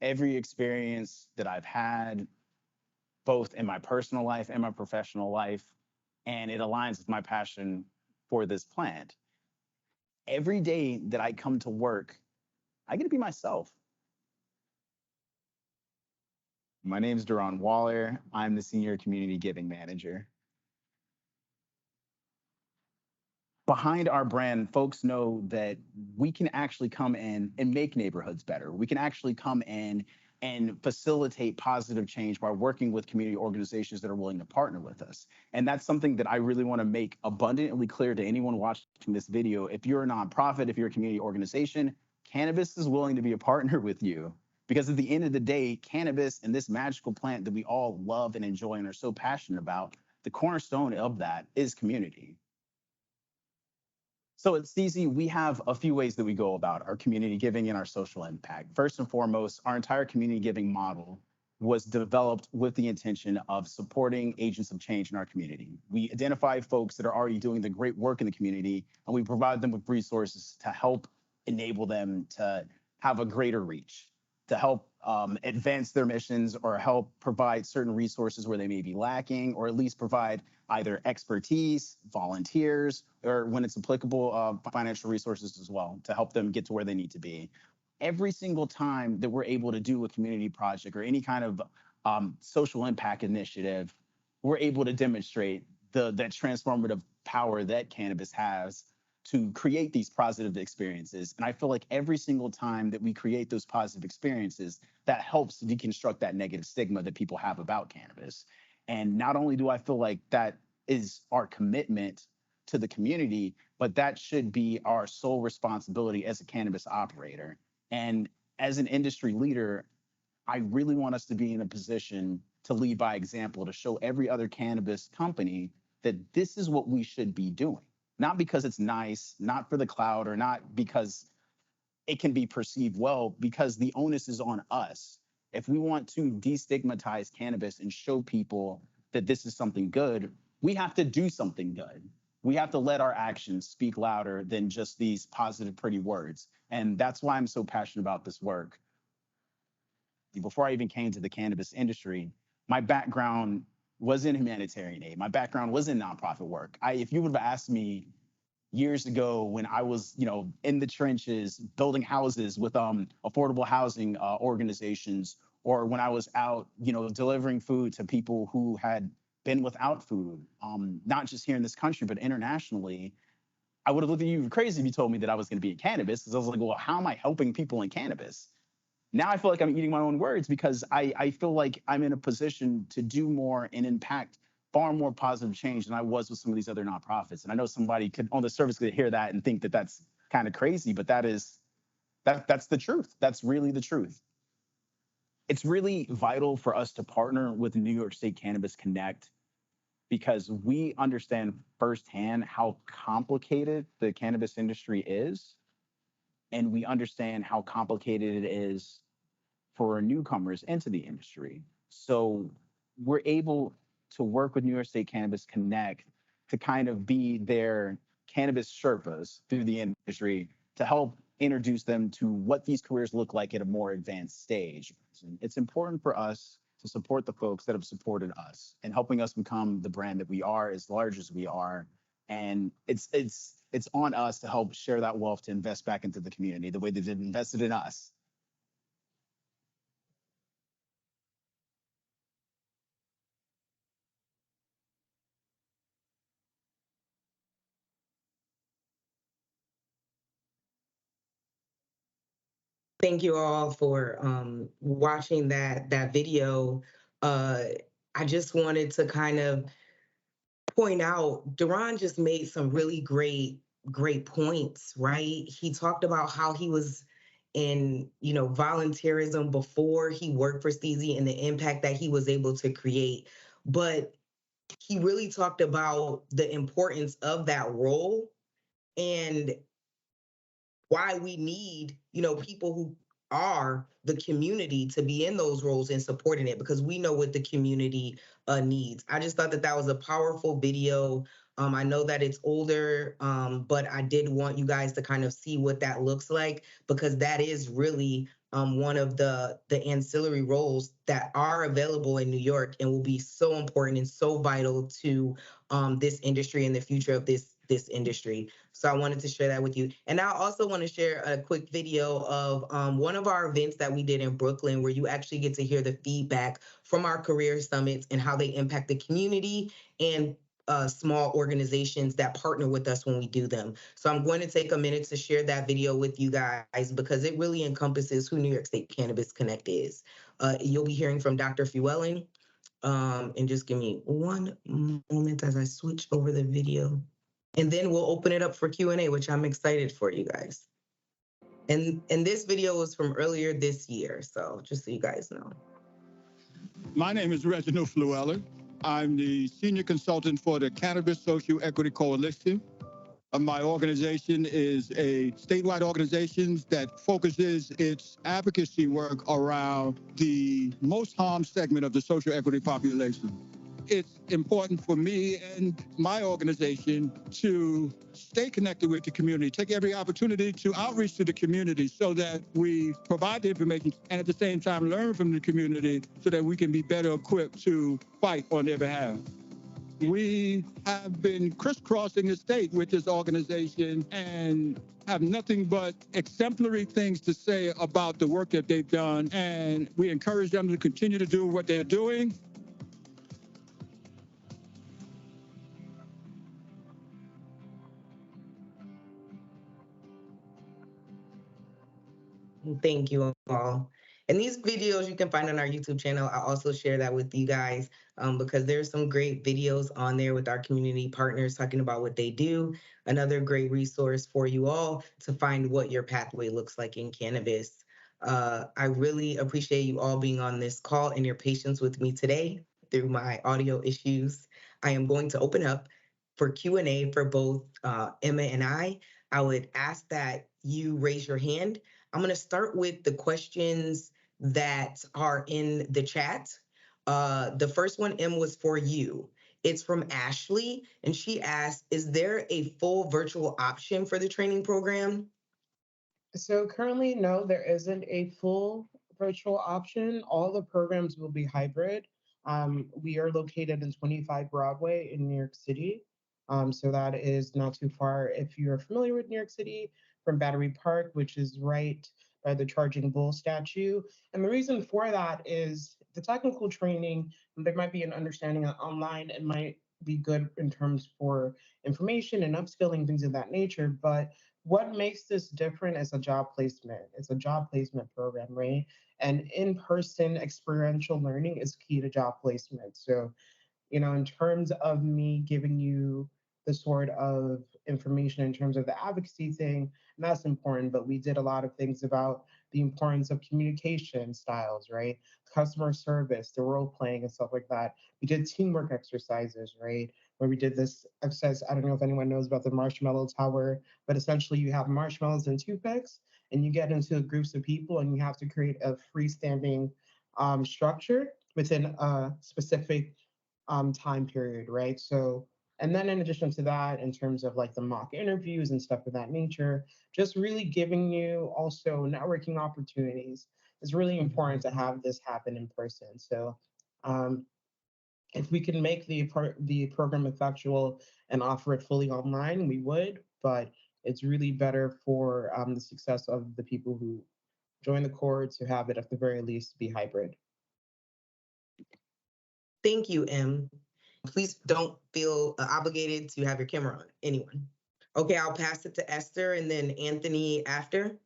every experience that I've had, both in my personal life and my professional life. And it aligns with my passion for this plant. Every day that I come to work, I get to be myself. My name is Duran Waller. I'm the Senior Community Giving Manager. Behind our brand, folks know that we can actually come in and make neighborhoods better. We can actually come in and facilitate positive change by working with community organizations that are willing to partner with us. And that's something that I really want to make abundantly clear to anyone watching this video. If you're a nonprofit, if you're a community organization, cannabis is willing to be a partner with you. Because at the end of the day, cannabis and this magical plant that we all love and enjoy and are so passionate about, the cornerstone of that is community. So at CZ, we have a few ways that we go about our community giving and our social impact. First and foremost, our entire community giving model was developed with the intention of supporting agents of change in our community. We identify folks that are already doing the great work in the community, and we provide them with resources to help enable them to have a greater reach, to help advance their missions or help provide certain resources where they may be lacking, or at least provide either expertise, volunteers, or when it's applicable, financial resources as well to help them get to where they need to be. Every single time that we're able to do a community project or any kind of social impact initiative, we're able to demonstrate that transformative power that cannabis has to create these positive experiences. And I feel like every single time that we create those positive experiences, that helps deconstruct that negative stigma that people have about cannabis. And not only do I feel like that is our commitment to the community, but that should be our sole responsibility as a cannabis operator. And as an industry leader, I really want us to be in a position to lead by example, to show every other cannabis company that this is what we should be doing. Not because it's nice, not for the cloud, or not because it can be perceived well, because the onus is on us. If we want to destigmatize cannabis and show people that this is something good, we have to do something good. We have to let our actions speak louder than just these positive, pretty words. And that's why I'm so passionate about this work. Before I even came to the cannabis industry, my background was in humanitarian aid. My background was in nonprofit work. If you would have asked me years ago when I was, in the trenches building houses with affordable housing organizations, or when I was out, delivering food to people who had been without food, not just here in this country but internationally, I would have looked at you crazy if you told me that I was going to be in cannabis. Because I was like, well, how am I helping people in cannabis? Now I feel like I'm eating my own words, because I feel like I'm in a position to do more and impact far more positive change than I was with some of these other nonprofits. And I know somebody could on the surface could hear that and think that that's kind of crazy, but that's the truth. That's really the truth. It's really vital for us to partner with New York State Cannabis Connect, because we understand firsthand how complicated the cannabis industry is, and we understand how complicated it is for newcomers into the industry. So we're able to work with New York State Cannabis Connect to kind of be their cannabis Sherpas through the industry to help introduce them to what these careers look like at a more advanced stage. It's important for us to support the folks that have supported us and helping us become the brand that we are, as large as we are. And it's on us to help share that wealth, to invest back into the community the way that they've invested in us. Thank you all for watching that video. Uh, I just wanted to kind of point out, Duran just made some really great points, right? He talked about how he was in, volunteerism before he worked for Steezy and the impact that he was able to create. But he really talked about the importance of that role and why we need, people who are the community to be in those roles and supporting it, because we know what the community needs. I just thought that was a powerful video. I know that it's older, but I did want you guys to kind of see what that looks like, because that is really one of the ancillary roles that are available in New York and will be so important and so vital to this industry and the future of this industry. So I wanted to share that with you. And I also want to share a quick video of one of our events that we did in Brooklyn, where you actually get to hear the feedback from our career summits and how they impact the community and small organizations that partner with us when we do them. So I'm going to take a minute to share that video with you guys, because it really encompasses who New York State Cannabis Connect is. You'll be hearing from Dr. Fuellen. And just give me one moment as I switch over the video. And then we'll open it up for Q&A, which I'm excited for you guys. And this video was from earlier this year, so just so you guys know. My name is Reginald Flueller. I'm the senior consultant for the Cannabis Social Equity Coalition. My organization is a statewide organization that focuses its advocacy work around the most harmed segment of the social equity population. It's important for me and my organization to stay connected with the community, take every opportunity to outreach to the community so that we provide the information and at the same time learn from the community so that we can be better equipped to fight on their behalf. We have been crisscrossing the state with this organization and have nothing but exemplary things to say about the work that they've done. And we encourage them to continue to do what they're doing. Thank you all. And these videos you can find on our YouTube channel. I'll also share that with you guys because there's some great videos on there with our community partners talking about what they do. Another great resource for you all to find what your pathway looks like in cannabis. I really appreciate you all being on this call and your patience with me today through my audio issues. I am going to open up for Q&A for both Emma and I. I would ask that you raise your hand. I'm going to start with the questions that are in the chat. The first one, M, was for you. It's from Ashley, and she asked, is there a full virtual option for the training program? So currently, no, there isn't a full virtual option. All the programs will be hybrid. We are located in 25 Broadway in New York City. So that is not too far if you're familiar with New York City from Battery Park, which is right by the Charging Bull statue. And the reason for that is the technical training, there might be an understanding that online it might be good in terms for information and upskilling, things of that nature. But what makes this different is a job placement. It's a job placement program, right? And in-person experiential learning is key to job placement. So in terms of me giving you the sort of information in terms of the advocacy thing, and that's important, but we did a lot of things about the importance of communication styles, right? Customer service, the role playing and stuff like that. We did teamwork exercises, right? Where we did this exercise. I don't know if anyone knows about the marshmallow tower, but essentially you have marshmallows and toothpicks, and you get into groups of people and you have to create a freestanding structure within a specific time period, right? So, and then in addition to that, in terms of like the mock interviews and stuff of that nature, just really giving you also networking opportunities. It's really important to have this happen in person. So, um, if we can make the program effectual and offer it fully online, we would. But it's really better for the success of the people who join the core to have it at the very least be hybrid. Thank you, M. Please don't feel obligated to have your camera on. Anyone? Okay, I'll pass it to Esther and then Anthony after.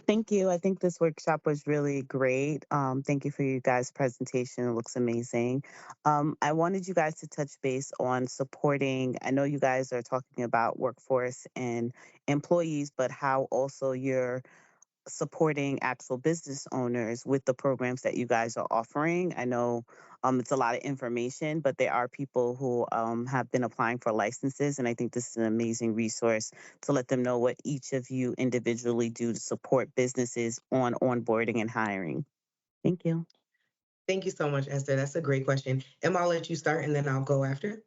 Thank you. I think this workshop was really great. Thank you for you guys' presentation. It looks amazing. I wanted you guys to touch base on supporting. I know you guys are talking about workforce and employees, but how also you're supporting actual business owners with the programs that you guys are offering. I know it's a lot of information, but there are people who have been applying for licenses, and I think this is an amazing resource to let them know what each of you individually do to support businesses on onboarding and hiring. Thank you. Thank you so much, Esther. That's a great question. Emma, I'll let you start and then I'll go after.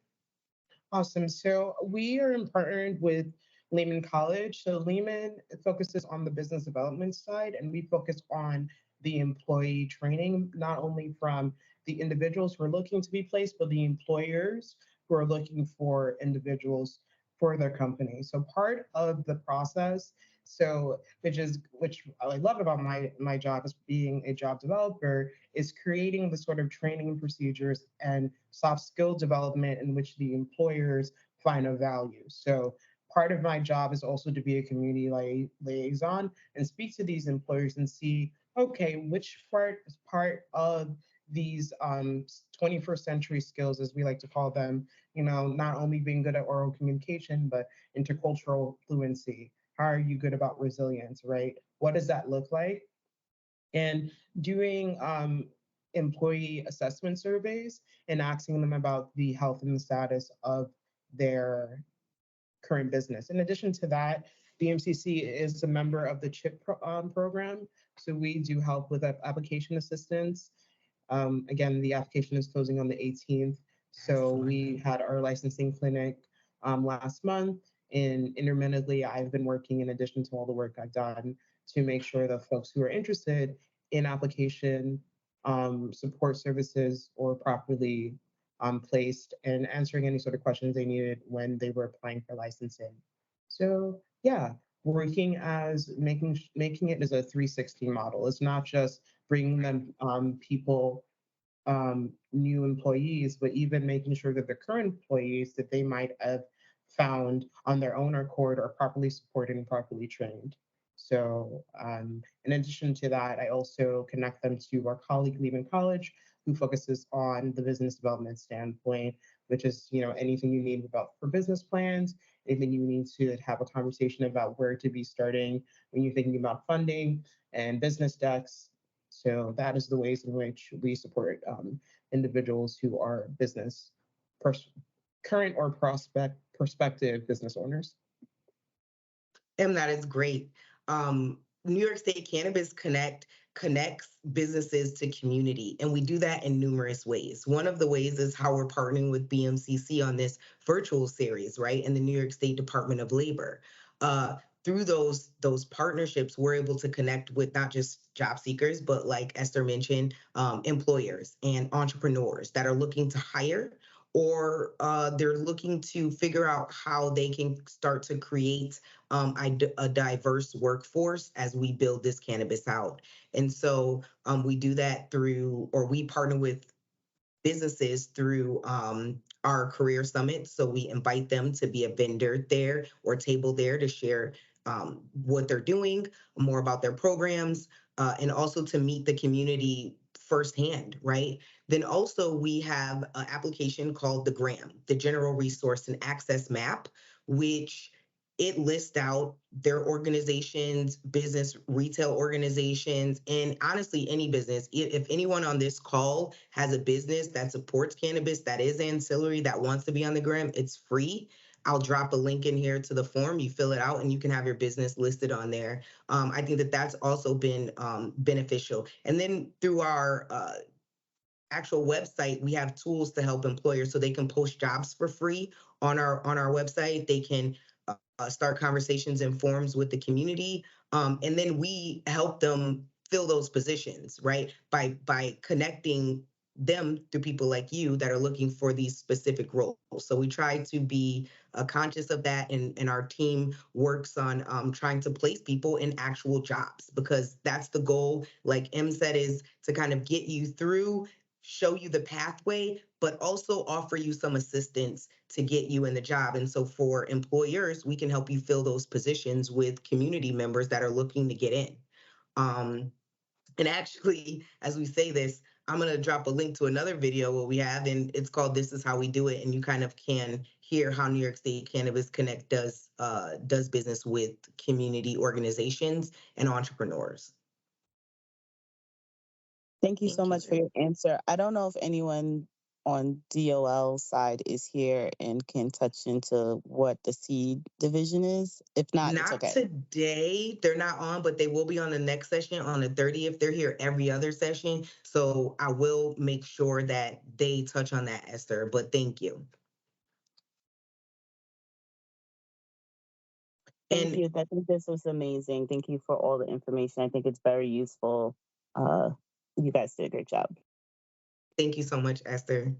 Awesome. So we are partnered with Lehman College. So Lehman focuses on the business development side, and we focus on the employee training, not only from the individuals who are looking to be placed, but the employers who are looking for individuals for their company. So part of the process, so which I love about my job as being a job developer, is creating the sort of training procedures and soft skill development in which the employers find a value. So part of my job is also to be a community liaison and speak to these employers and see, okay, which part of these 21st century skills, as we like to call them, not only being good at oral communication, but intercultural fluency. How are you good about resilience, right? What does that look like? And doing employee assessment surveys and asking them about the health and the status of their current business. In addition to that, the MCC is a member of the CHIP program. So we do help with application assistance. Again, the application is closing on the 18th. So we had our licensing clinic last month. And intermittently, I've been working in addition to all the work I've done to make sure that folks who are interested in application support services or properly placed and answering any sort of questions they needed when they were applying for licensing. So yeah, working as making it as a 360 model. It's not just bringing them people new employees, but even making sure that the current employees that they might have found on their own accord are properly supported and properly trained. So, in addition to that, I also connect them to our colleague leaving college, who focuses on the business development standpoint, which is anything you need about for business plans, anything you need to have a conversation about where to be starting when you're thinking about funding and business decks. So that is the ways in which we support individuals who are pers- current or prospective business owners. And that is great. New York State Cannabis Connect connects businesses to community, and we do that in numerous ways. One of the ways is how we're partnering with BMCC on this virtual series, right? And the New York State Department of Labor. Through those partnerships, we're able to connect with not just job seekers, but like Esther mentioned, employers and entrepreneurs that are looking to hire or they're looking to figure out how they can start to create a diverse workforce as we build this cannabis out. And so we do that through, or we partner with businesses through our career summit. So we invite them to be a vendor there or table there to share what they're doing, more about their programs, and also to meet the community firsthand, right? Then also we have an application called the GRAM, the General Resource and Access Map, which it lists out their organizations, business, retail organizations, and honestly, any business. If anyone on this call has a business that supports cannabis, that is ancillary, that wants to be on the gram, it's free. I'll drop a link in here to the form. You fill it out and you can have your business listed on there. I think that that's also been beneficial. And then through our actual website, we have tools to help employers so they can post jobs for free on our website. They can start conversations and forums with the community, and then we help them fill those positions, right? By connecting them to people like you that are looking for these specific roles. So we try to be conscious of that, and our team works on trying to place people in actual jobs because that's the goal. Like M said, is to kind of get you through, show you the pathway, but also offer you some assistance to get you in the job. And so for employers, we can help you fill those positions with community members that are looking to get in. And actually, as we say this, I'm going to drop a link to another video what we have, and it's called "This Is How We Do It," and you kind of can hear how New York State Cannabis Connect does business with community organizations and entrepreneurs. Thank you Thank so much for your answer. I don't know if anyone on DOL side is here and can touch into what the CEED division is. If not, it's Not okay. today. They're not on, but they will be on the next session on the 30th. They're here every other session. So I will make sure that they touch on that, Esther. But thank you. Thank And you. I think this was amazing. Thank you for all the information. I think it's very useful. Uh, you guys did a great job. thank you so much, Esther.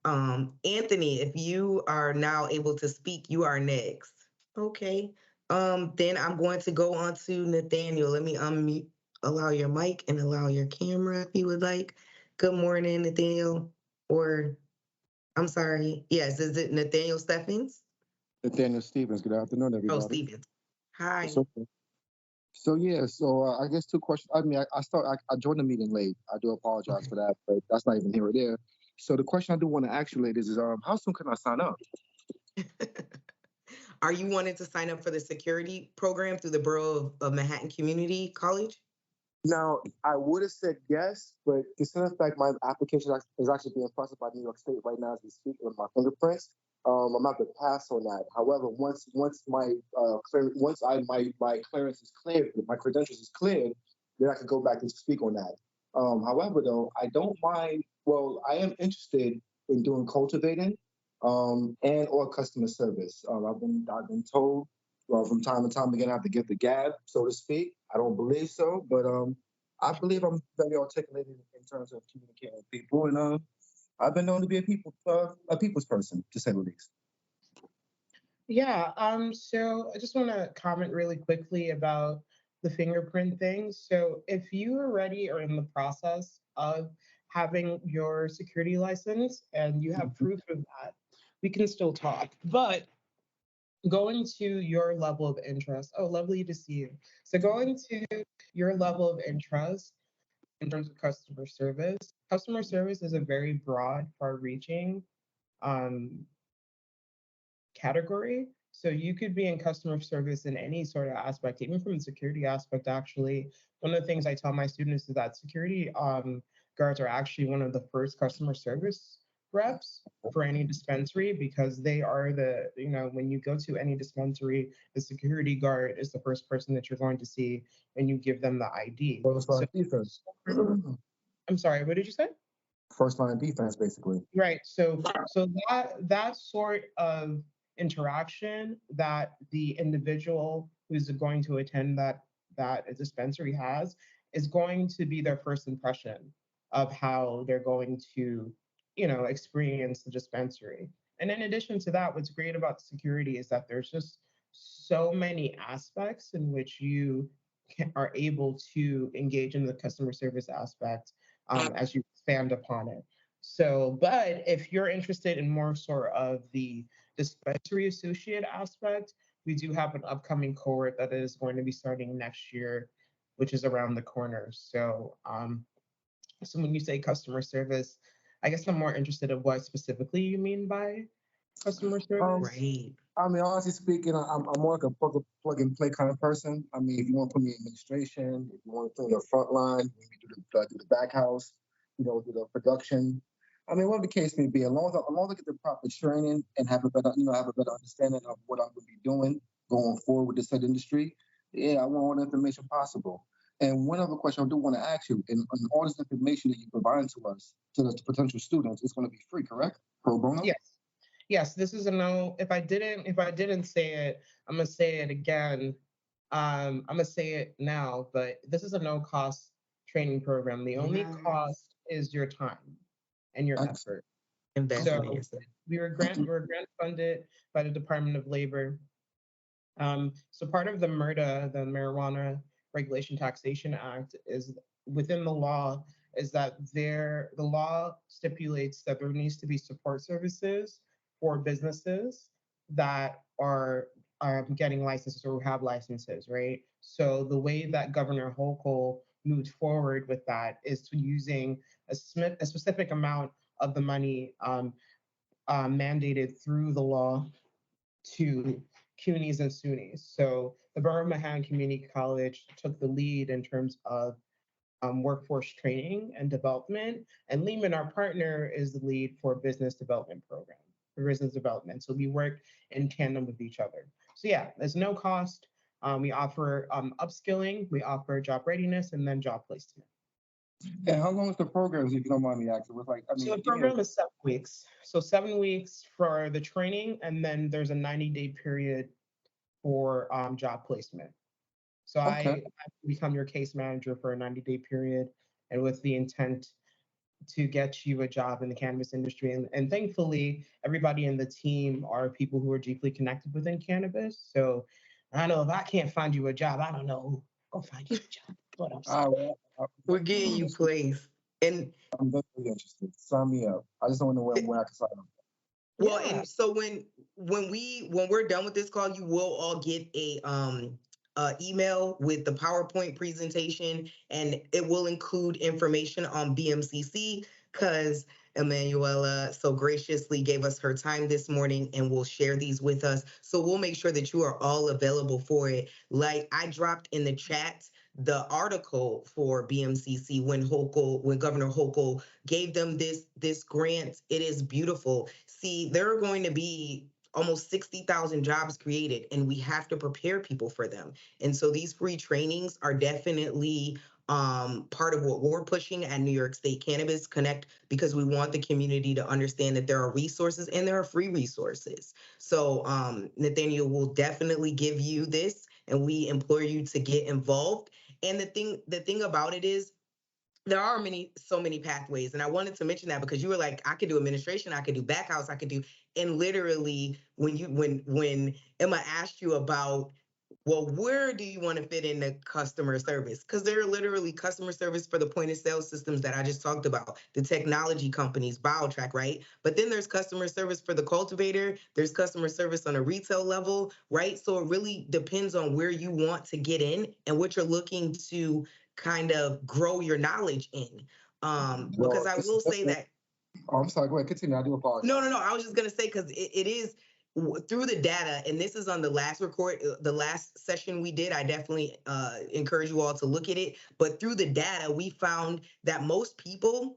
Anthony, if you are now able to speak, you are next. Okay. Then I'm going to go on to Nathaniel. Let me unmute, allow your mic and allow your camera if you would like. Good morning, Nathaniel. Or I'm sorry. Yes, is it Nathaniel Stephens? Nathaniel Stevens. Good afternoon, Oh, everybody. Stevens. Hi. It's okay. So yeah, I guess two questions. I mean, I joined the meeting late. I do apologize Okay. for that, but that's not even here or there. So the question I do want to ask you, ladies, is how soon can I sign up? Are you wanting to sign up for the security program through the Borough of Manhattan Community College? Now, I would have said yes, but considering the fact my application is actually being processed by New York State right now as we speak with my fingerprints, I'm not going to pass on that. However, once my clearance is cleared, my credentials is cleared, then I could go back and speak on that. However, though, I don't mind. Well, I am interested in doing cultivating, and or customer service. I've been told, well, from time to time again, I have to give the gab, so to speak. I don't believe so, but I believe I'm very articulated in terms of communicating with people, and I've been known to be a people's person, to say the least. Yeah, so I just want to comment really quickly about the fingerprint thing. So if you already are in the process of having your security license and you have proof of that, we can still talk. But going to your level of interest, oh, lovely to see you. So going to your level of interest in terms of customer service is a very broad, far-reaching um, category. So you could be in customer service in any sort of aspect, even from the security aspect. Actually, one of the things I tell my students is that security guards are actually one of the first customer service reps for any dispensary because they are when you go to any dispensary, the security guard is the first person that you're going to see when you give them the ID. First So line defense. I'm sorry, what did you say? First line defense, basically. Right. So that sort of interaction that the individual who's going to attend that dispensary has is going to be their first impression of how they're going to, experience the dispensary. And in addition to that, what's great about security is that there's just so many aspects in which you are able to engage in the customer service aspect as you expand upon it. So, but if you're interested in more sort of the dispensary associate aspect, we do have an upcoming cohort that is going to be starting next year, which is around the corner. So when you say customer service, I guess I'm more interested in what specifically you mean by customer Um, service. Right. I mean, honestly speaking, I'm more like a plug and play kind of person. I mean, if you want to put me in administration, if you want to put me in the front line, maybe do the back house, do the production. I mean, whatever the case may be, as long as I get the proper training and have a better understanding of what I'm going to be doing going forward with this said industry, yeah, I want all the information possible. And one other question I do want to ask you, and all this information that you provide to us, to the potential students, it's going to be free, correct? Pro bono? Yes. Yes, this is a no. If I didn't say it, I'm gonna say it again. I'm gonna say it now, but this is a no cost training program. The only Yes. cost is your time and your Excellent. effort. Okay. So Investment. we were grant funded by the Department of Labor. So part of the MRTA, the Marijuana Regulation Taxation Act, is within the law is that the law stipulates that there needs to be support services for businesses that are getting licenses or have licenses, right? So the way that Governor Hochul moved forward with that is to using a specific amount of the money mandated through the law to CUNYs and SUNYs. So the Birmingham Community College took the lead in terms of workforce training and development, and Lehman, our partner, is the lead for business development program, for business development. So we work in tandem with each other. So yeah, there's no cost. We offer upskilling, we offer job readiness, and then job placement. And how long is the program, if you don't mind me asking? So the Give me a program is 7 weeks. So 7 weeks for the training, and then there's a 90-day period for job placement. So okay. I become your case manager for a 90-day period, and with the intent to get you a job in the cannabis industry. And thankfully, everybody in the team are people who are deeply connected within cannabis. So I know if I can't find you a job, I don't know who will find you a job. What I'm saying. We're getting you placed. And I'm very interested. Sign me up. I just don't know where I can sign up. well, Yeah. and so when we're done with this call, you will all get email with the PowerPoint presentation, and it will include information on BMCC because Emanuela so graciously gave us her time this morning and will share these with us. So we'll make sure that you are all available for it. Like I dropped in the chat the article for BMCC when Governor Hochul gave them this grant. It is beautiful. See, there are going to be almost 60,000 jobs created, and we have to prepare people for them. And so these free trainings are definitely part of what we're pushing at New York State Cannabis Connect, because we want the community to understand that there are resources and there are free resources. So Nathaniel will definitely give you this, and we implore you to get involved. And the thing about it is there are so many pathways. And I wanted to mention that because you were like, I could do administration, I could do back house, I could do, and literally when Emma asked you about, well, where do you want to fit in the customer service? Because there are literally customer service for the point of sale systems that I just talked about, the technology companies, BioTrack, right? But then there's customer service for the cultivator, there's customer service on a retail level, right? So it really depends on where you want to get in and what you're looking to kind of grow your knowledge in. Because Well, I will say that oh, I'm sorry. Go ahead. Continue. I do apologize. no. I was just gonna say because it is through the data, and this is on the the last session we did. I definitely encourage you all to look at it. But through the data, we found that most people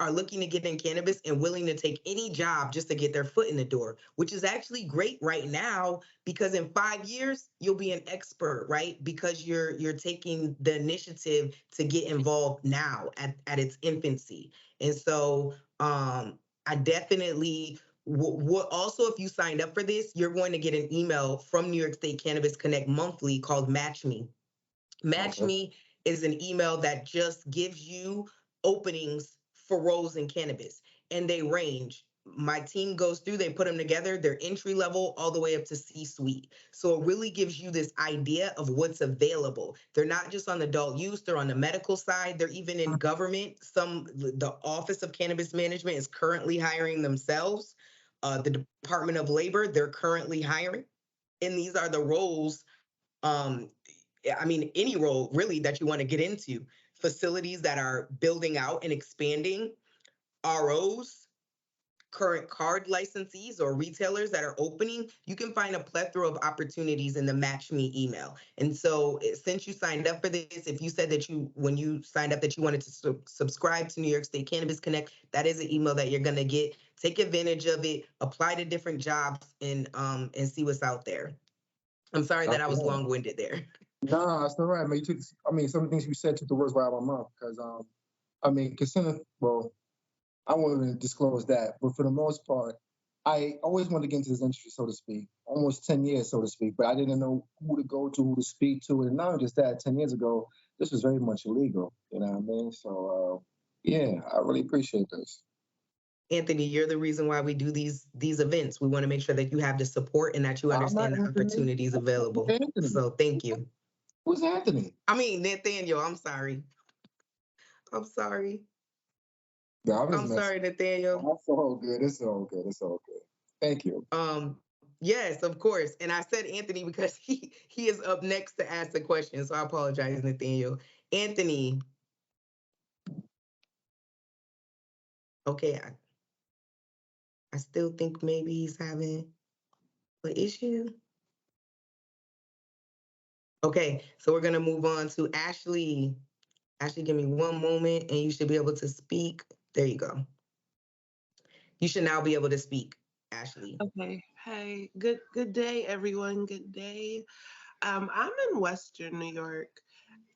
are looking to get in cannabis and willing to take any job just to get their foot in the door, which is actually great right now because in 5 years you'll be an expert, right? Because you're taking the initiative to get involved now at its infancy, and so I definitely what also, if you signed up for this, you're going to get an email from New York State Cannabis Connect monthly called Match Me. Match Okay. Me is an email that just gives you openings for roles in cannabis, and they range. My team goes through, they put them together, they're entry level all the way up to C suite. So it really gives you this idea of what's available. They're not just on adult use, they're on the medical side, they're even in government. The Office of Cannabis Management is currently hiring themselves. The Department of Labor, they're currently hiring. And these are the roles I mean, any role really that you want to get into, facilities that are building out and expanding, ROs, current card licensees or retailers that are opening, you can find a plethora of opportunities in the Match Me email. And so since you signed up for this, if you said that when you signed up that you wanted to subscribe to New York State Cannabis Connect, that is an email that you're going to get. Take advantage of it, apply to different jobs and see what's out there. I'm sorry that I was long-winded there. Nah, it's all right. I mean, some of the things you said took the words right out of my mouth because, I mean, consider, well, I won't even disclose that, but for the most part, I always wanted to get into this industry, so to speak, almost 10 years, so to speak, but I didn't know who to go to, who to speak to. And not just that, 10 years ago, this was very much illegal, you know what I mean? So, yeah, I really appreciate this. Anthony, you're the reason why we do these events. We want to make sure that you have the support and that you I'm not understand the Anthony. opportunities available. Anthony. So thank you. Who's Anthony? I mean, Nathaniel, I'm sorry. I'm sorry. Yeah, I'm just I'm messing. sorry, Nathaniel. That's all good. It's all good. It's all good. Thank you. Yes, of course. And I said Anthony because he is up next to ask the question. So I apologize, Nathaniel. Anthony. Okay, I still think maybe he's having an issue. Okay, so we're gonna move on to Ashley. Ashley, give me one moment and you should be able to speak. There you go. You should now be able to speak, Ashley. Okay. Hey, good day, everyone. Good day. I'm in Western New York,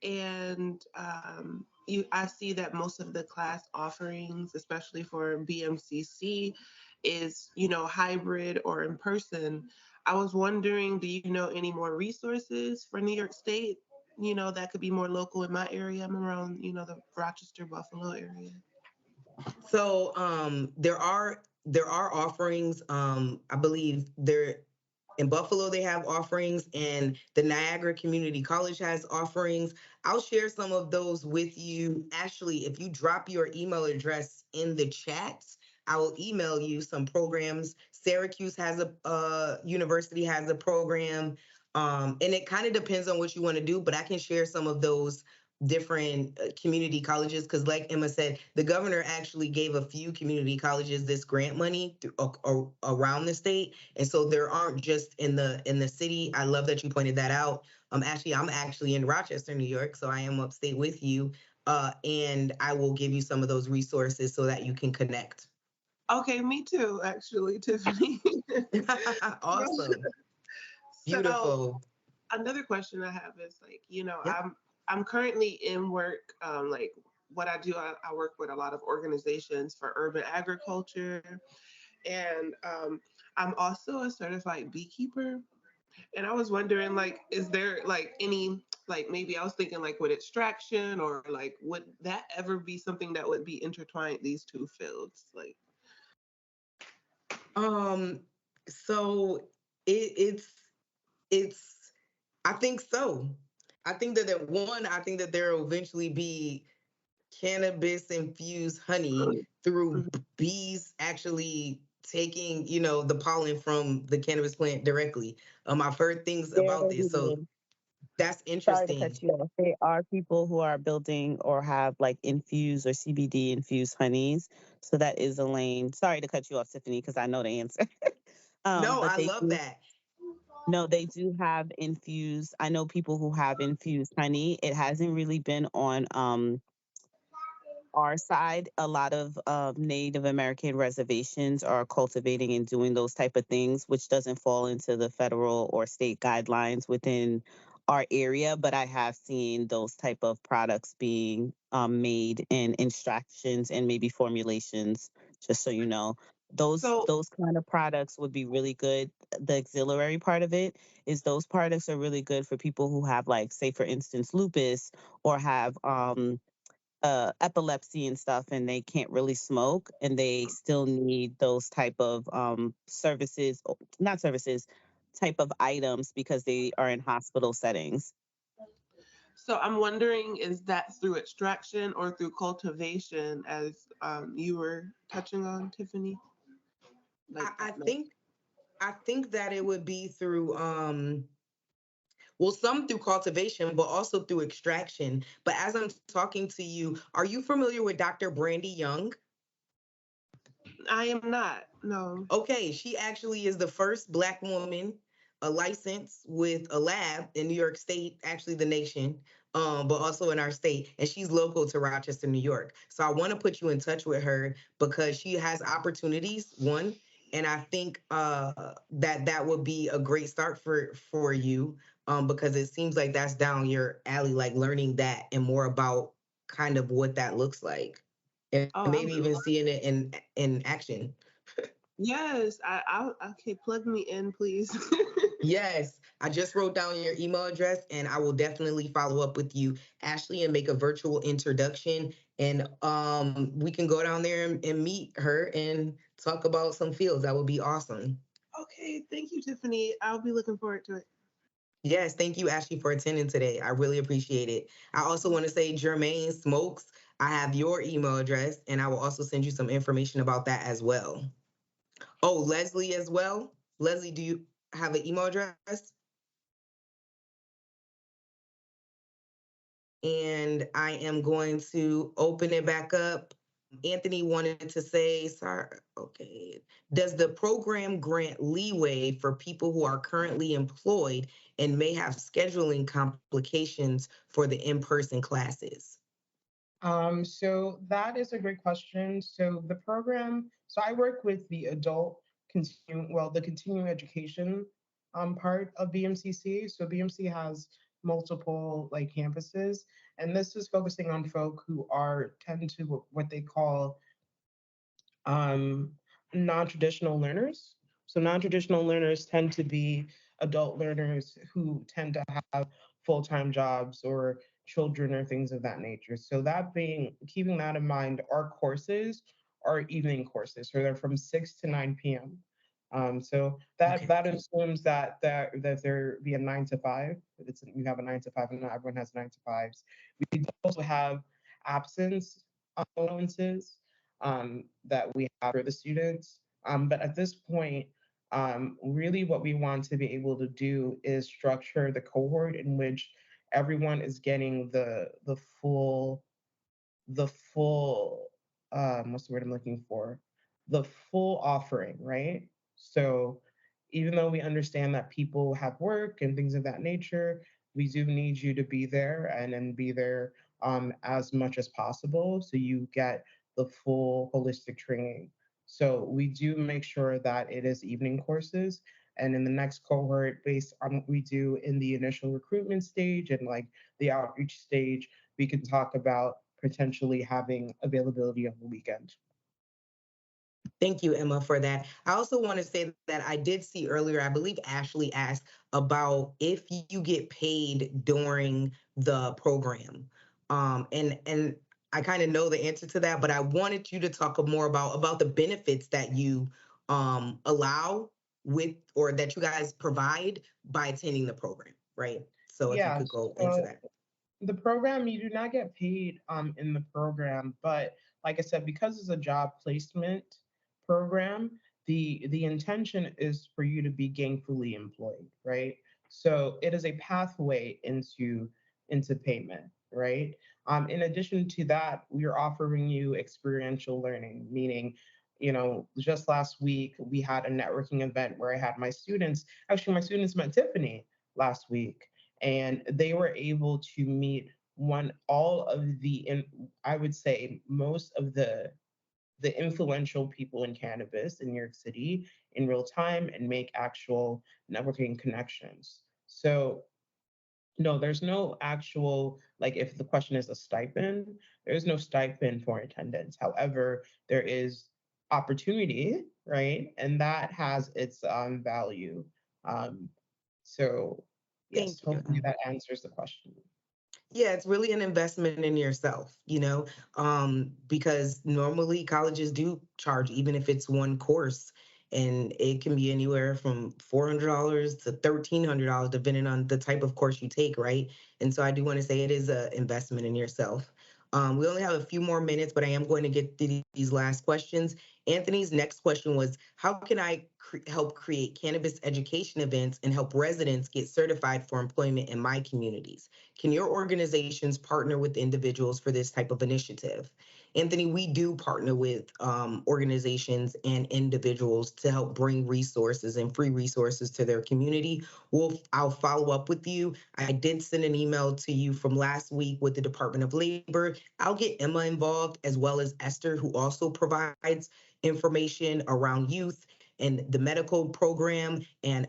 and I see that most of the class offerings, especially for BMCC, is hybrid or in person. I was wondering, do you know any more resources for New York State? That could be more local in my area. I'm around the Rochester Buffalo area. So there are offerings. I believe there in Buffalo they have offerings, and the Niagara Community College has offerings. I'll share some of those with you. Ashley, if you drop your email address in the chat, I will email you some programs. Syracuse has a university has a program. And it kind of depends on what you want to do, but I can share some of those different community colleges because, like Emma said, the governor actually gave a few community colleges this grant money around the state, and so there aren't just in the city. I love that you pointed that out. Actually, I'm actually in Rochester, New York, so I am upstate with you, and I will give you some of those resources so that you can connect. Okay, me too, actually, Tiffany. Awesome, So beautiful. another question I have is like, Yep. I'm currently in work. Like what I do, I work with a lot of organizations for urban agriculture, and I'm also a certified beekeeper. And I was wondering, like, is there like any, like maybe I was thinking like with extraction or like would that ever be something that would be intertwined these two fields? Like, Um, so it's I think so. I think that one, I think that there will eventually be cannabis infused honey through mhm. bees actually taking, the pollen from the cannabis plant directly. I've heard things There about they this, so be. that's Sorry to interesting. cut you off. There are people who are building or have like infused or CBD infused honeys. So that is a lane. Sorry to cut you off, Tiffany, because I know the answer. No, But I they love do. that. No, they do have infused. I know people who have infused honey. It hasn't really been on our side. A lot of Native American reservations are cultivating and doing those type of things, which doesn't fall into the federal or state guidelines within our area. But I have seen those type of products being made in extractions and maybe formulations. Just so you know, So those kind of products would be really good. The auxiliary part of it is those products are really good for people who have, like, say for instance, lupus, or have epilepsy and stuff, and they can't really smoke, and they still need those type of services, not services, type of items, because they are in hospital settings. so I'm wondering, is that through extraction or through cultivation, as you were touching on, Tiffany? I, Like I that mix. think I think that it would be through well, some through cultivation, but also through extraction. But as I'm talking to you, are you familiar with Dr. Brandy Young? I am not. No. Okay, she actually is the first Black woman, a license with a lab in New York State, actually the nation, but also in our state. And she's local to Rochester, New York. So I want to put you in touch with her because she has opportunities, one. And I think that that would be a great start for you, because it seems like that's down your alley, like learning that and more about kind of what that looks like, and Oh, I maybe would even love. seeing it in action. Yes, okay. Plug me in, please. Yes, I just wrote down your email address and I will definitely follow up with you, Ashley, and make a virtual introduction. And we can go down there and meet her and talk about some fields. That would be awesome. Okay, thank you, Tiffany. I'll be looking forward to it. Yes, thank you, Ashley, for attending today. I really appreciate it. I also want to say, Jermaine Smokes, I have your email address and I will also send you some information about that as well. Oh, Leslie as well. Leslie, do you have an email address? And I am going to open it back up. Anthony wanted to say, sorry, okay. Does the program grant leeway for people who are currently employed and may have scheduling complications for the in-person classes? So that is a great question. So the program, so I work with the adult the continuing education part of BMCC. So BMC has multiple like campuses, and this is focusing on folk who are tend to what they call um, non-traditional learners. So non-traditional learners tend to be adult learners who tend to have full-time jobs or children or things of that nature. So that being keeping that in mind, our courses are evening courses, so they're from 6 to 9 p.m. So that Okay. that assumes that there be a 9 to 5. You have a 9 to 5, and not everyone has 9 to 5s. We also have absence allowances that we have for the students. But at this point, Really, what we want to be able to do is structure the cohort in which everyone is getting the full what's the word I'm looking for? The full offering, right? So even though we understand that people have work and things of that nature, we do need you to be there and then be there as much as possible so you get the full holistic training. So we do make sure that it is evening courses. And in the next cohort, based on what we do in the initial recruitment stage and like the outreach stage, we can talk about potentially having availability on the weekend. Thank you, Emma, for that. I also want to say that I did see earlier, I believe Ashley asked about if you get paid during the program. And I kind of know the answer to that, but I wanted you to talk more about the benefits that you allow with or that you guys provide by attending the program, right? So if you Yeah, could go into so that. the program, you do not get paid in the program, but like I said, because it's a job placement program, the intention is for you to be gainfully employed, right? So it is a pathway into payment, right? In addition to that, we are offering you experiential learning, meaning, just last week we had a networking event where I had my students. Actually, my students met Tiffany last week, and they were able to meet one all of the I would say most of the influential people in cannabis in New York City in real time and make actual networking connections. So no, there's no actual, like, if the question is a stipend, there's no stipend for attendance. However, there is opportunity, right? And that has its value. Um, so yes, Thank you, hopefully Emma. that answers the question. Yeah, it's really an investment in yourself, because normally colleges do charge, even if it's one course, and it can be anywhere from $400 to $1,300, depending on the type of course you take, right? And so I do want to say it is an investment in yourself. We only have a few more minutes, but I am going to get to these last questions. Anthony's next question was, how can I help create cannabis education events and help residents get certified for employment in my communities? Can your organizations partner with individuals for this type of initiative? Anthony, we do partner with organizations and individuals to help bring resources and free resources to their community. I'll follow up with you. I did send an email to you from last week with the Department of Labor. I'll get Emma involved as well as Esther, who also provides information around youth and the medical program and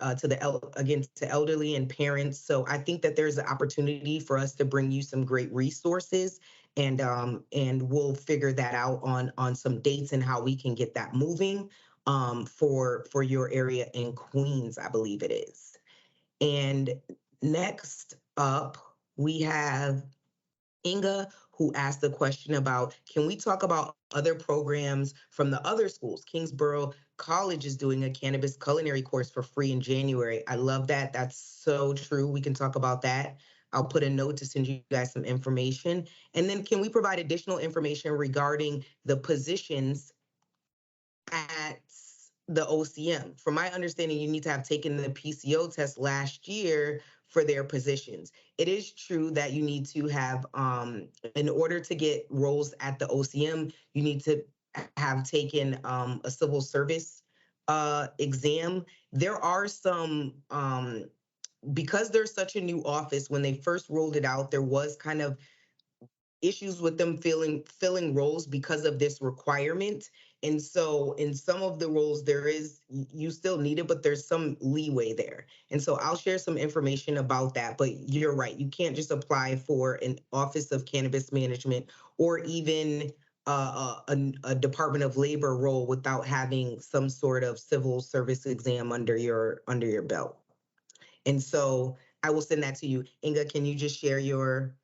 again to elderly and parents. So I think that there's an opportunity for us to bring you some great resources, and we'll figure that out on some dates and how we can get that moving for your area in Queens, I believe it is. And next up, we have Inga, who asked the question about, can we talk about other programs from the other schools? Kingsborough College is doing a cannabis culinary course for free in January. I love that. That's so true. We can talk about that. I'll put a note to send you guys some information. And then can we provide additional information regarding the positions at the OCM? From my understanding, you need to have taken the PCO test last year for their positions. It is true that you need to have, in order to get roles at the OCM, you need to have taken a civil service exam. There are some, because there's such a new office, when they first rolled it out, there was kind of issues with them filling roles because of this requirement. And so in some of the roles there is, you still need it, but there's some leeway there. And so I'll share some information about that. But you're right, you can't just apply for an office of cannabis management or even a Department of Labor role without having some sort of civil service exam under your belt. And so I will send that to you. Inga, can you just share your,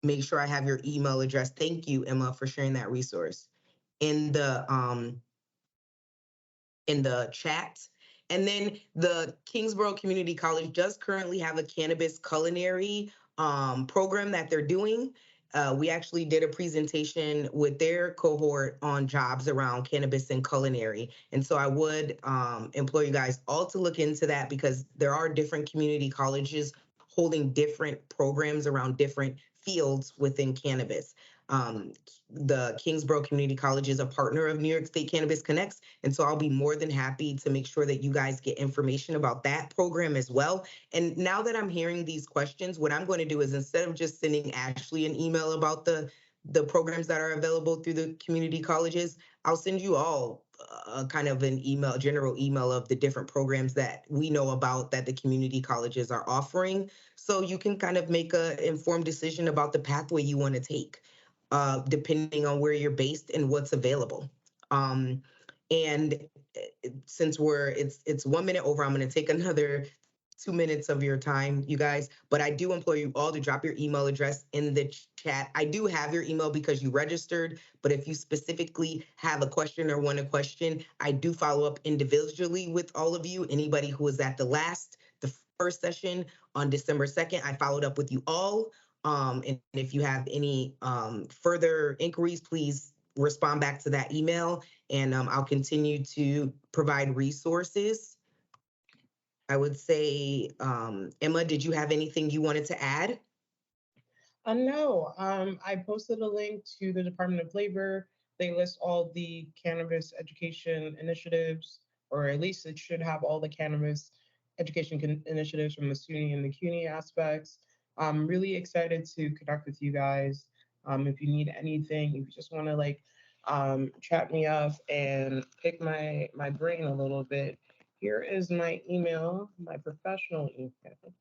make sure I have your email address? Thank you, Emma, for sharing that resource in the chat. And then the Kingsborough Community College does currently have a cannabis culinary program that they're doing. We actually did a presentation with their cohort on jobs around cannabis and culinary. And so I would implore you guys all to look into that because there are different community colleges holding different programs around different fields within cannabis. Um, the Kingsborough Community College is a partner of New York State Cannabis Connects. And so I'll be more than happy to make sure that you guys get information about that program as well. And now that I'm hearing these questions, what I'm going to do is instead of just sending Ashley an email about the programs that are available through the community colleges, I'll send you all kind of an email, general email of the different programs that we know about that the community colleges are offering. So you can kind of make a informed decision about the pathway you want to take, depending on where you're based and what's available. Um, and since it's 1 minute over, I'm going to take another 2 minutes of your time, you guys. But I do implore you all to drop your email address in the chat. I do have your email because you registered, but if you specifically have a question or want a question, I do follow up individually with all of you. Anybody who was at the first session on December 2nd, I followed up with you all. And if you have any further inquiries, please respond back to that email, and I'll continue to provide resources. I would say, Emma, did you have anything you wanted to add? No, I posted a link to the Department of Labor. They list all the cannabis education initiatives, or at least it should have all the cannabis education initiatives from the SUNY and the CUNY aspects. I'm really excited to connect with you guys. If you need anything, if you just want to like chat me up and pick my brain a little bit, here is my email, my professional email,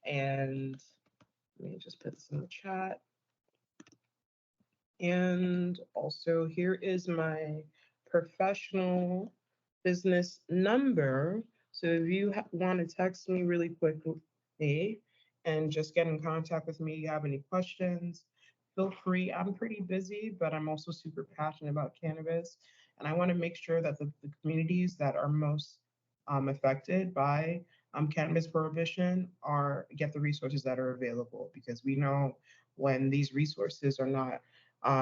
and let me just put this in the chat. And also, here is my professional business number. So if you want to text me really quickly and just get in contact with me, you have any questions, feel free. I'm pretty busy, but I'm also super passionate about cannabis. And I want to make sure that the communities that are most affected by cannabis prohibition are get the resources that are available because we know when these resources are not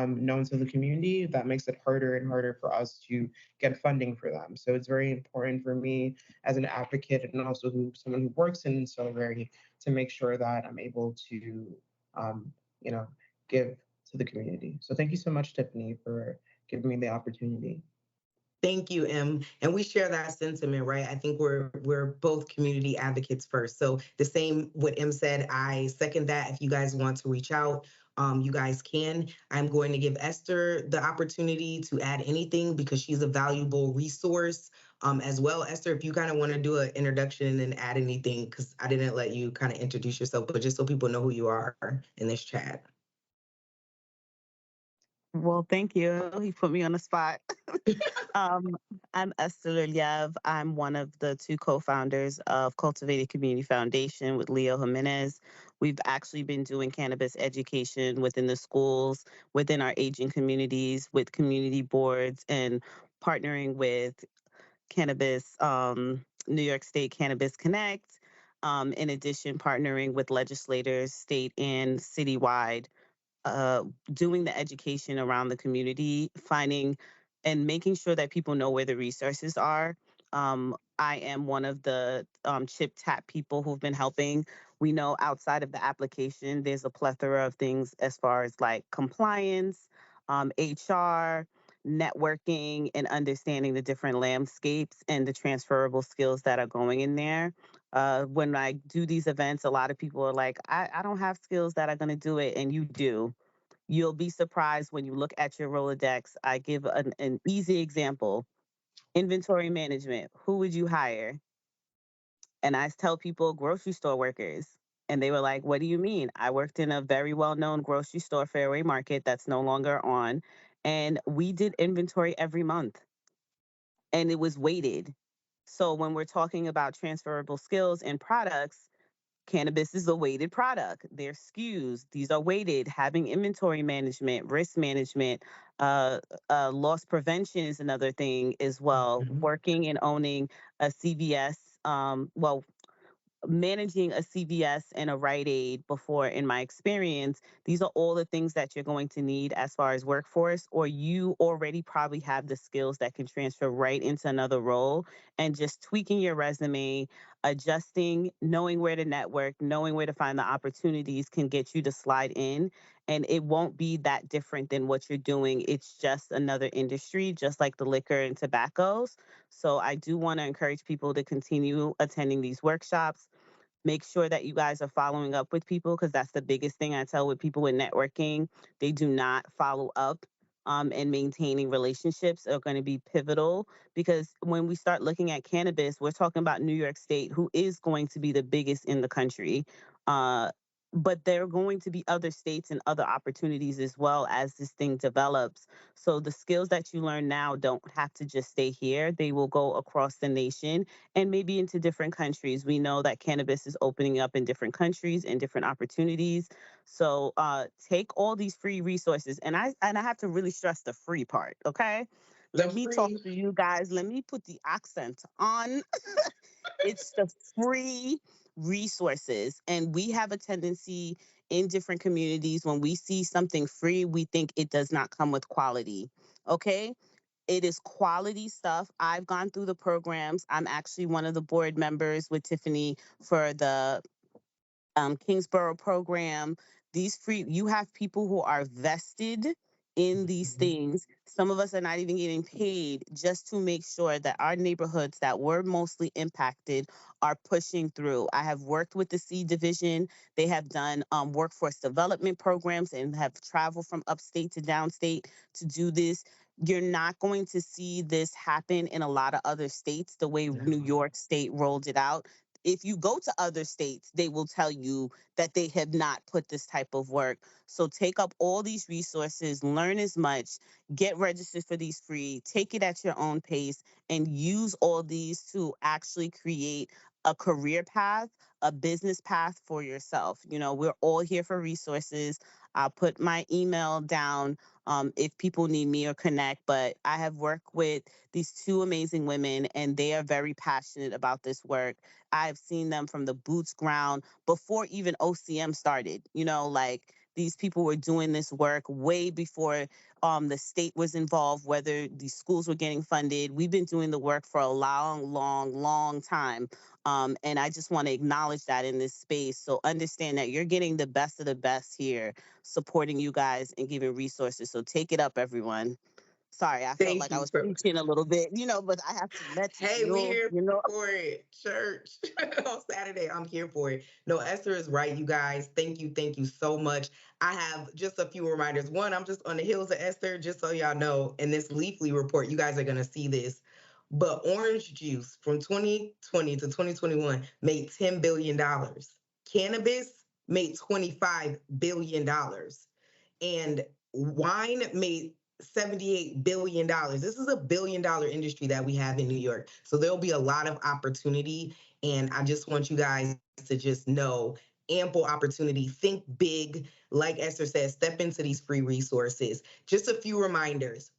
known to the community, that makes it harder and harder for us to get funding for them. So it's very important for me as an advocate and also someone who works in Ancillary to make sure that I'm able to, um, you know, give to the community. So thank you so much, Tiffany, for giving me the opportunity. Thank you, Em. And we share that sentiment, right? I think we're both community advocates first. So the same what Em said, I second that. If you guys want to reach out, you guys can. I'm going to give Esther the opportunity to add anything because she's a valuable resource as well. Esther, if you kind of want to do an introduction and add anything, because I didn't let you kind of introduce yourself, but just so people know who you are in this chat. Well, thank you. He put me on the spot. um, I'm Esther Liliev. I'm one of the two co-founders of Cultivated Community Foundation with Leo Jimenez. We've actually been doing cannabis education within the schools, within our aging communities, with community boards, and partnering with cannabis, New York State Cannabis Connect. In addition, partnering with legislators, state and citywide, uh, doing the education around the community, finding and making sure that people know where the resources are. I am one of the chip tap people who've been helping. We know outside of the application, there's a plethora of things as far as like compliance, HR, networking, and understanding the different landscapes and the transferable skills that are going in there. When I do these events, a lot of people are like, I don't have skills that are going to do it. And you do. You'll be surprised when you look at your Rolodex. I give an easy example: inventory management. Who would you hire? And I tell people grocery store workers. And they were like, what do you mean? I worked in a very well known grocery store, Fairway Market, that's no longer on. And we did inventory every month and it was weighted. So when we're talking about transferable skills and products, cannabis is a weighted product. They're SKUs. These are weighted. Having inventory management, risk management, loss prevention is another thing as well. Mhm. Working and owning a CVS, managing a CVS and a Rite Aid before, in my experience, these are all the things that you're going to need as far as workforce, or you already probably have the skills that can transfer right into another role. And just tweaking your resume, adjusting, knowing where to network, knowing where to find the opportunities can get you to slide in. And it won't be that different than what you're doing. It's just another industry, just like the liquor and tobaccos. So I do want to encourage people to continue attending these workshops. Make sure that you guys are following up with people, because that's the biggest thing I tell with people in networking. They do not follow up. And maintaining relationships are going to be pivotal, because when we start looking at cannabis, we're talking about New York State, who is going to be the biggest in the country. Uh, but there are going to be other states and other opportunities as well as this thing develops. So the skills that you learn now don't have to just stay here. They will go across the nation and maybe into different countries. We know that cannabis is opening up in different countries and different opportunities. So take all these free resources, and I have to really stress the free part. Okay, The let me talk free. to you guys. Let me put the accent on. It's the free resources, and we have a tendency in different communities, when we see something free, we think it does not come with quality. Okay, it is quality stuff. I've gone through the programs. I'm actually one of the board members with Tiffany for the Kingsborough program. These free, you have people who are vested in these Mhm. things. Some of us are not even getting paid, just to make sure that our neighborhoods that were mostly impacted are pushing through. I have worked with the C division. They have done workforce development programs and have traveled from upstate to downstate to do this. You're not going to see this happen in a lot of other states the way New No. York State rolled it out. If you go to other states, they will tell you that they have not put this type of work. So take up all these resources, learn as much, get registered for these free, take it at your own pace, and use all these to actually create a career path, a business path for yourself. You know, we're all here for resources. I'll put my email down if people need me or connect. But I have worked with these two amazing women, and they are very passionate about this work. I've seen them from the boots ground before even OCM started. You know, like, these people were doing this work way before the state was involved, whether these schools were getting funded. We've been doing the work for a long, long, long time. And I just want to acknowledge that in this space. So understand that you're getting the best of the best here, supporting you guys and giving resources. So take it up, everyone. Sorry, I felt Thank like I you was so. preaching a little bit, but I have to let Hey, we you, here for it. Church on Saturday. I'm here for it. No, Esther is right, you guys. Thank you so much. I have just a few reminders. One, I'm just on the heels of Esther, just so y'all know. In this Leafly report, you guys are gonna see this. But orange juice from 2020 to 2021 made $10 billion. Cannabis made $25 billion, and wine made $78 billion. This is a $1 billion industry that we have in New York. So there'll be a lot of opportunity. And I just want you guys to just know, ample opportunity. Think big. Like Esther says, step into these free resources. Just a few reminders.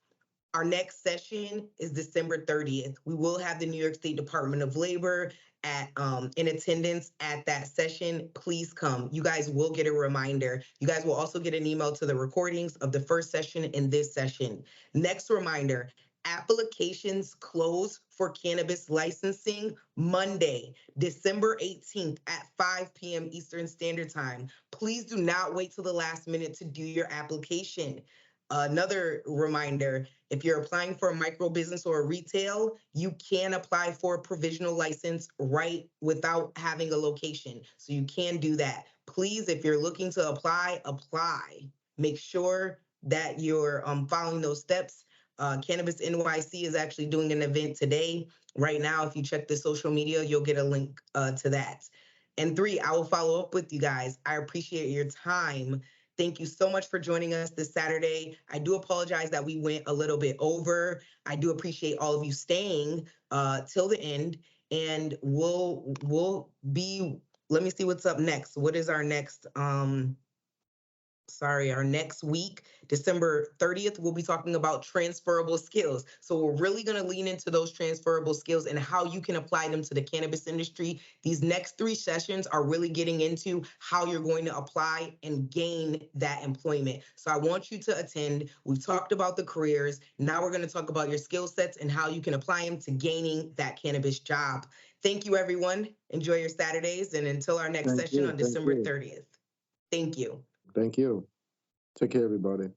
Our next session is December 30th. We will have the New York State Department of Labor at in attendance at that session. Please come. You guys will get a reminder. You guys will also get an email to the recordings of the first session and this session. Next reminder, applications close for cannabis licensing Monday, December 18th at 5 p.m. Eastern Standard Time. Please do not wait till the last minute to do your application. Another reminder, if you're applying for a micro business or a retail, you can apply for a provisional license right without having a location. So you can do that. Please, if you're looking to apply, apply. Make sure that you're following those steps. Cannabis NYC is actually doing an event today. Right now, if you check the social media, you'll get a link to that. And three, I will follow up with you guys. I appreciate your time. Thank you so much for joining us this Saturday. I do apologize that we went a little bit over. I do appreciate all of you staying till the end, and we'll be. Let me see what's up next. What is our next? sorry, our next week, December 30th, we'll be talking about transferable skills. So we're really going to lean into those transferable skills and how you can apply them to the cannabis industry. These next 3 sessions are really getting into how you're going to apply and gain that employment. So I want you to attend. We've talked about the careers. Now we're going to talk about your skill sets and how you can apply them to gaining that cannabis job. Thank you, everyone. Enjoy your Saturdays, and until our next Thank session you. on Thank December you. 30th. Thank you. Thank you. Take care, everybody.